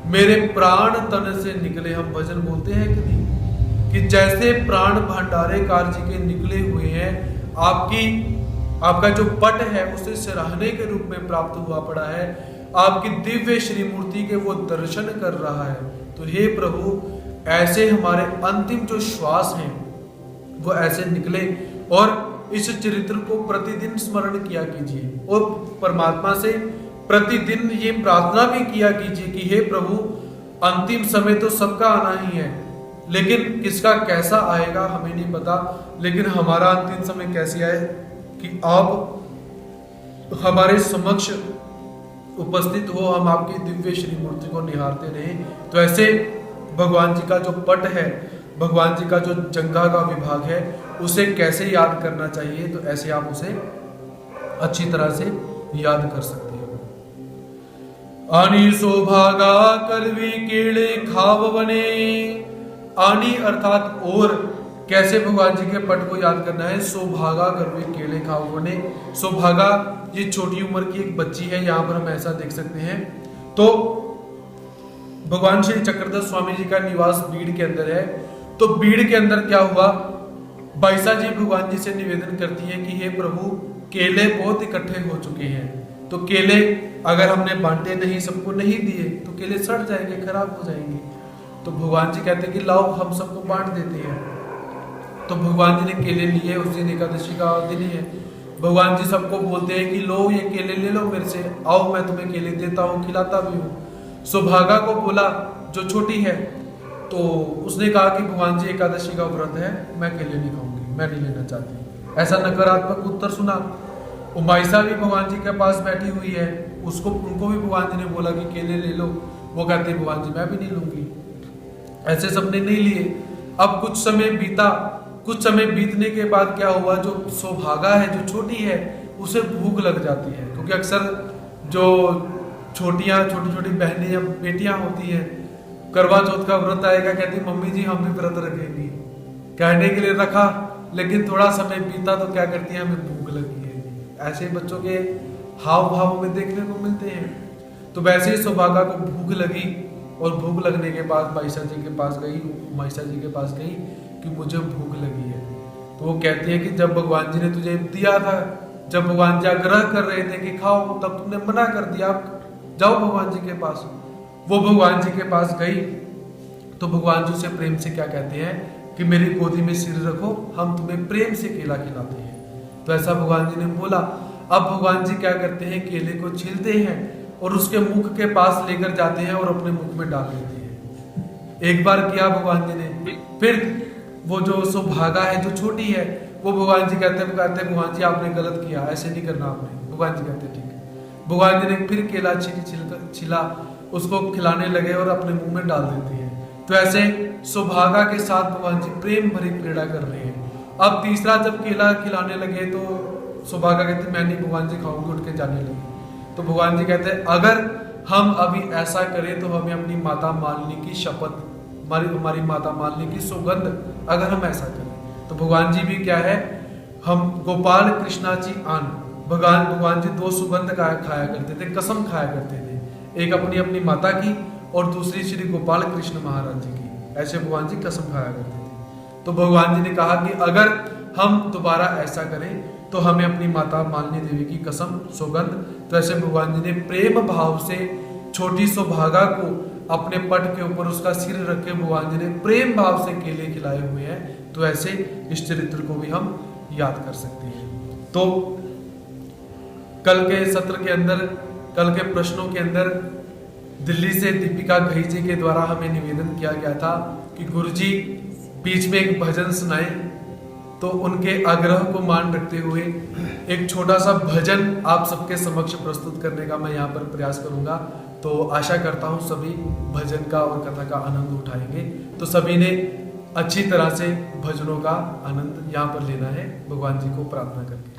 मेरे प्राण तन से निकले, हम भजन बोलते हैं कि नहीं, कि जैसे प्राण भंडारेकार जी के निकले हुए हैं, आपका जो पट है उसे सराहने के रूप में प्राप्त हुआ पड़ा है, आपकी दिव्य श्री मूर्ति के वो दर्शन कर रहा है। तो हे प्रभु, ऐसे हमारे अंतिम जो श्वास हैं वो ऐसे निकले और इस चरित्र को प्रतिदिन स्मरण किया कीजिए और परमात्मा से प्रतिदिन ये प्रार्थना भी किया कीजिए कि हे प्रभु, अंतिम समय तो सबका आना ही है, लेकिन किसका कैसा आएगा हमें नहीं पता, लेकिन हमारा अंतिम समय कैसे आए कि आप हमारे समक्ष उपस्थित हो, हम आपकी दिव्य श्री मूर्ति को निहारते रहें। तो ऐसे भगवान जी का जो पट है, भगवान जी का जो जंघा का विभाग है, उसे कैसे याद करना चाहिए, तो ऐसे आप उसे अच्छी तरह से याद कर सकते हो। आनी सौभागा करवी केले खाव बने, आनी अर्थात और कैसे भगवान जी के पट को याद करना है। सौभागा करवी केले खाव बने, सौभागा ये छोटी उम्र की एक बच्ची है, यहाँ पर हम ऐसा देख सकते हैं। तो भगवान श्री चक्रधर स्वामी जी का निवास बीड़ के अंदर है। तो बीड़ के अंदर क्या हुआ, बाईसा जी भगवान जी से निवेदन करती है कि हे प्रभु, केले बहुत इकट्ठे हो चुके हैं, तो केले अगर हमने बांटे नहीं, सबको नहीं दिए, तो केले सड़ जाएंगे, खराब हो जाएंगे। तो भगवान जी कहते हैं कि लाओ हम सबको बांट देते हैं। तो भगवान जी ने केले लिए, उस दिन एकादशी का दिन है। भगवान जी सबको बोलते हैं कि लो ये केले ले लो मेरे से, आओ मैं तुम्हें केले देता हूँ, खिलाता भी हूँ। सौभागा को बोला जो छोटी है, तो उसने कहा कि भगवान जी एकादशी का व्रत है, मैं केले नहीं खाऊंगी, मैं नहीं लेना चाहती। ऐसा नकारात्मक उत्तर सुना। उमाइसा भी भगवान जी के पास बैठी हुई है, उनको भी भगवान जी ने बोला कि केले ले लो, वो कहते भगवान जी मैं भी नहीं लूंगी। ऐसे सबने नहीं लिए। अब कुछ समय बीता, कुछ समय बीतने के बाद क्या हुआ, जो सौभागा है, जो छोटी है, उसे भूख लग जाती है, क्योंकि अक्सर जो छोटी छोटी बहनें या बेटियां होती हैं, करवा चौथ का व्रत आएगा, कहती मम्मी जी हम भी व्रत रखेंगी, कहने के लिए रखा, लेकिन थोड़ा समय बीता तो क्या करती है, हमें भूख लगी है। ऐसे बच्चों के हाव भाव में देखने को मिलते हैं। तो वैसे ही सौभागा को भूख लगी और भूख लगने के बाद बाईसा जी के पास गई, माईसा जी के पास गई कि मुझे भूख लगी है। तो वो कहती है कि जब भगवान जी ने तुझे दिया था, जब भगवान जी आग्रह कर रहे थे कि खाओ, तब तुमने मना कर दिया, जाओ भगवान जी के पास। वो भगवान जी के पास गई तो भगवान जी उसे प्रेम से क्या कहते हैं कि मेरी गोदी में सिर रखो, हम तुम्हें प्रेम से केला खिलाते हैं। तो ऐसा भगवान जी ने बोला। अब भगवान जी क्या करते हैं, केले को छीलते हैं और उसके मुख के पास लेकर जाते हैं और अपने मुख में डाल देते हैं। एक बार किया भगवान जी ने, फिर वो जो सौभागा है, जो छोटी है, वो भगवान जी कहते हैं भगवान जी आपने गलत किया, ऐसे नहीं करना आपने। भगवान जी कहते ठीक है। भगवान जी ने फिर केला छिला उसको खिलाने लगे और अपने मुंह में डाल देती है। तो ऐसे सौभागा के साथ भगवान जी प्रेम भरी क्रीड़ा कर रहे हैं। अब तीसरा जब केला खिलाने लगे तो सौभागा कहती मैं नहीं भगवान जी खाऊंगी, उठ के जाने लगी। तो भगवान जी कहते हैं अगर हम अभी ऐसा करें तो हमें अपनी माता मालिनी की शपथ, हमारी माता मालिनी की सौगंध, अगर हम ऐसा करें तो भगवान जी भी क्या है, हम गोपाल कृष्णा जी आन, भगवान जी दो सुगंध खाया करते थे, कसम खाया करते थे, एक अपनी अपनी माता की और दूसरी श्री गोपाल कृष्ण महाराज जी की। ऐसे भगवान जी कसम खाया करते थे। तो भगवान जी ने कहा कि अगर हम दोबारा ऐसा करें तो हमें अपनी माता मालिनी देवी की कसम सौगंध। तो ऐसे भगवान जी ने प्रेम भाव से छोटी सौभागा को अपने पट के ऊपर उसका सिर रख के भगवान जी ने प्रेम भाव से केले खिलाए हुए हैं। तो ऐसे इस चरित्र को भी हम याद कर सकते हैं। तो कल के सत्र के अंदर, कल के प्रश्नों के अंदर दिल्ली से दीपिका घई जी के द्वारा हमें निवेदन किया गया था कि गुरुजी बीच में एक भजन सुनाए। तो उनके आग्रह को मान रखते हुए एक छोटा सा भजन आप सबके समक्ष प्रस्तुत करने का मैं यहाँ पर प्रयास करूंगा। तो आशा करता हूँ सभी भजन का और कथा का आनंद उठाएंगे। तो सभी ने अच्छी तरह से भजनों का आनंद यहाँ पर लेना है, भगवान जी को प्रार्थना करके।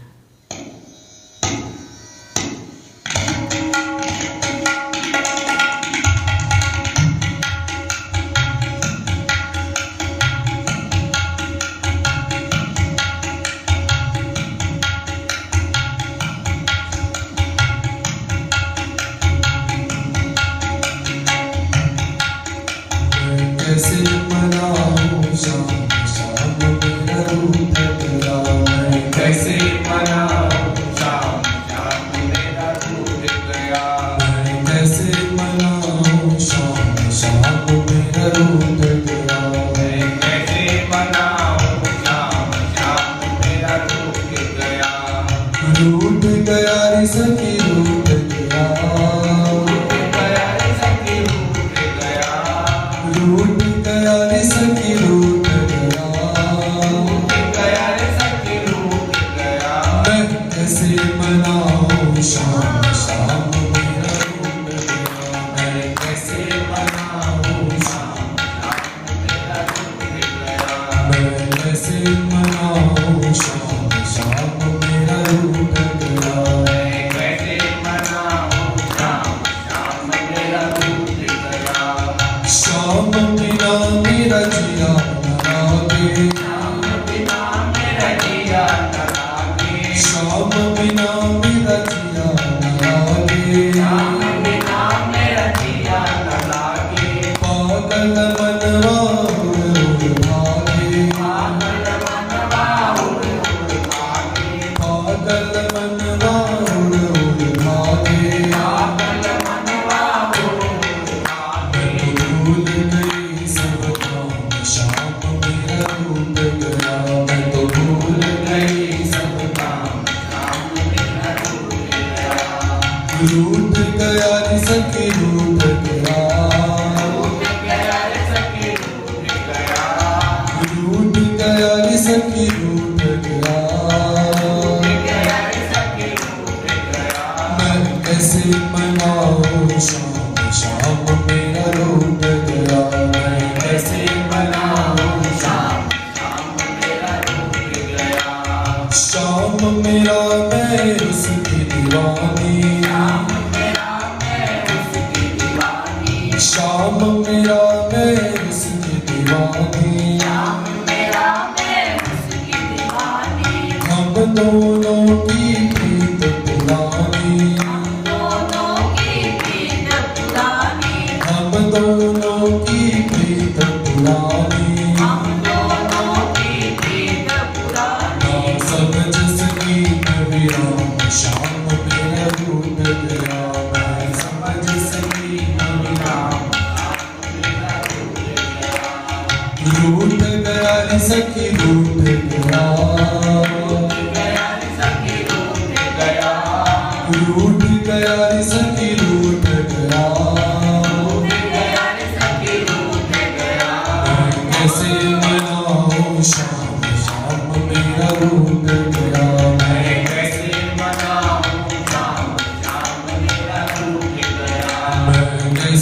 कैसे मनाऊं शाम शाम मेरा रूप तेरा, मैं कैसे मनाऊं शाम शाम मेरा रूप गया, मैं कैसे मनाऊं शाम शाम मेरा रूप गया, मैं कैसे मनाऊं शाम शाम मेरा रूप गया, रूप गया रे सखी रूप गया, रूठ गया रे सखी रूठ गया, मैं कैसे मनाऊं शाम शाम मेरा रूठ गया, मैं कैसे मनाऊं शाम शाम मेरा रूठ गया, मैं कैसे मनाऊं शाम शाम मेरा रूठ गया, मैं कैसे मनाऊं शाम शाम मेरा रूठ गया, शाम बिना मेरा जिया न लागे, शाम बिना मेरा जिया न लागे, शाम बिना मेरा जिया न लागे, शाम बिना मेरा जिया न लागे, पागल मनवा उड़ भागे, पागल मनवा उड़ भागे, पागल मनवा उड़ भागे, पागल मनवा उड़ भागे, भूल गई सब काम शाम मेरा रूप गया, मैं तो भूल गई सब काम शाम मेरा रूप गया, रूठ गया रे सखी रूठ गया, रूठ गया रे सखी रूठ गया, रूठ गया रे सखी रूठ गया, रूठ गया रे सखी रूठ गया, मैं कैसे मनाऊं शाम शाम मेरा रूठ गया, मैं कैसे मनाऊं शाम शाम मेरा रूठ गया, शाम मेरा मैं उसकी दीवानी, शाम मेरा मैं उसकी दीवानी, शाम मेरा मैं उसकी दीवानी, शाम मेरा मैं उसकी दीवानी, हम दोनों की प्रीत पुरानी, हम दोनों की प्रीत पुरानी, हम दोनों की प्रीत पुरानी, हम दोनों की प्रीत पुरानी, ना समझ सकी कभी राम शाम मेरा रूठ गया, मैं समझ सकी कभी राम शाम मेरा रूठ गया, रूठ गया रे सखी रूठ गया, रूठ गया रे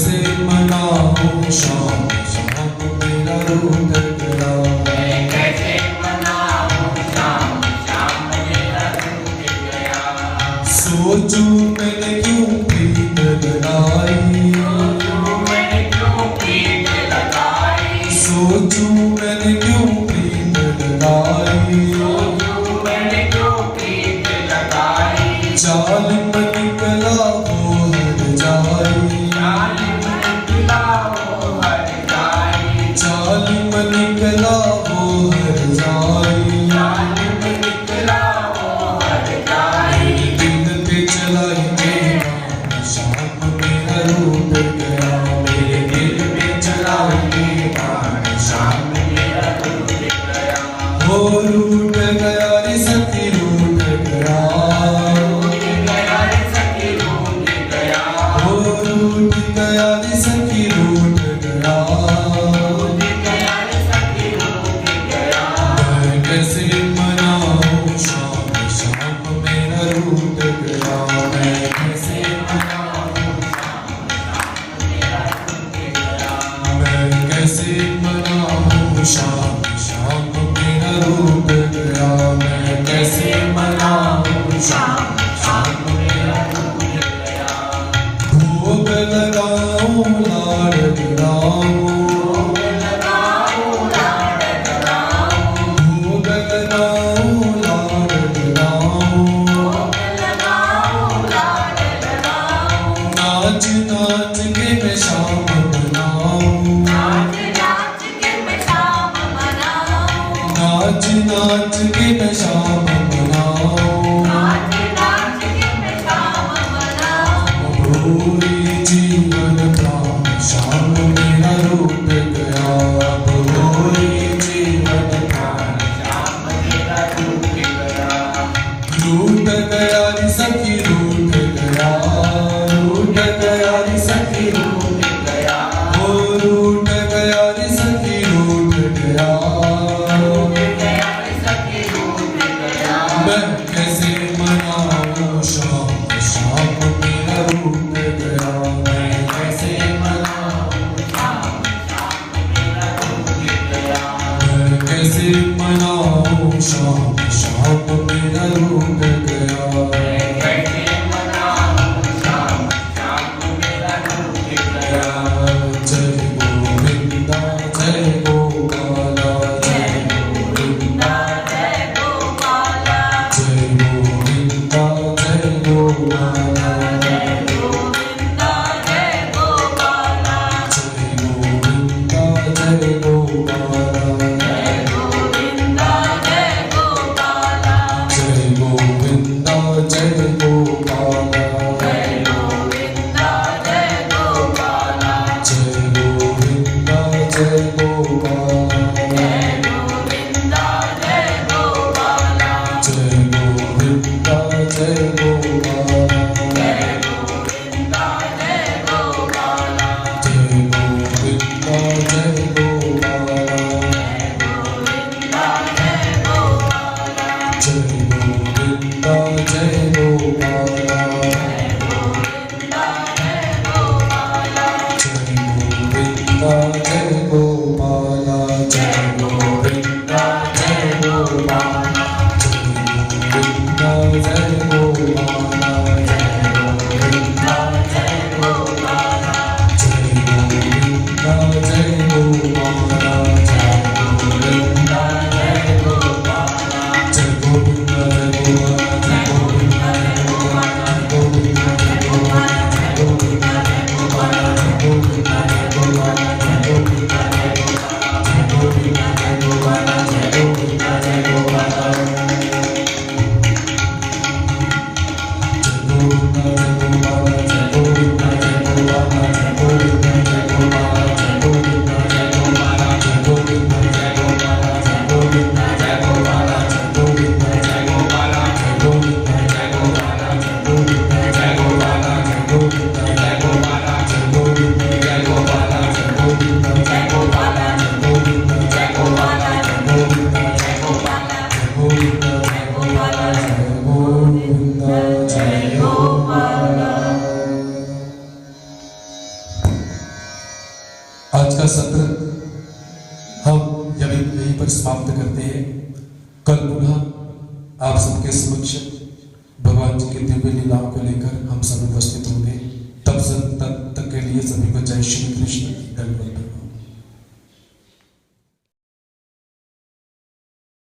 कैसे मनाऊं शाम शाम मेरा रूठ गया। मैं कैसे मनाऊं शाम शाम मेरा रूठ गया। सोचूं मैंने क्यों प्रीत लगाई, सोचूं मैंने क्यों प्रीत लगाई, चाल में निकला वो हर जाई, चाल में निकला वो हर जाई, दिल पे चलाई मेरा शाम मेरा रूठ गया। मेरे दिल पे चलाई मेरा शाम मेरा रूठ गया। हो रूठ गया रे सखी रूठ गया, हो रूठ गया रे सखी रूठ गया। मैं कैसे मनाऊं शाम शाम मेरा रूठ गया। मैं कैसे मनाऊं मैं कैसे मनाऊं शाम शाम मेरा रूठ गया। मैं कैसे मनाऊं शाम शाम मेरा रूठ गया। भोग लगाऊं लाड़ लगाऊं, भोग लगाऊं लाड़ लगाऊं, नाच नाच के मैं शाम मनाऊं, नाच नाच के मैं शाम मनाऊं। भोरी जीवन प्राण शाम मेरा रूठ गया। भोरी जीवन प्राण शाम मेरा रूठ गया। रूठ गया रे सखी रूठ गया, रूठ गया रे सखी रूठ गया। हो रूठ गया रे सखी रूठ गया। मैं कैसे मनाऊं शाम शाम मेरा रूठ गया। मैं कैसे मनाऊं शाम मेरा रूठ गया। मैं कैसे मनाऊं शाम शाम मेरा रूठ गया। जय गोविंदा जय गोपाला, जय गोविंदा जय गोपाला, जय गोविंदा जय गोपाला, जय गोविंदा जय गोपाला, जय गोविंदा जय गोपाला, जय गोविंदा जय गोपाला, जय गोविंदा जय गोपाला, जय गोविंदा जय गोपाला। आज का सत्र हम यहीं पर समाप्त करते हैं। कल पुनः आप सबके समक्ष भगवान जी के दिव्य लीलाओं को लेकर हम सब उपस्थित होंगे। तब तक के लिए सभी को जय श्री कृष्ण। दंडवत प्रणाम।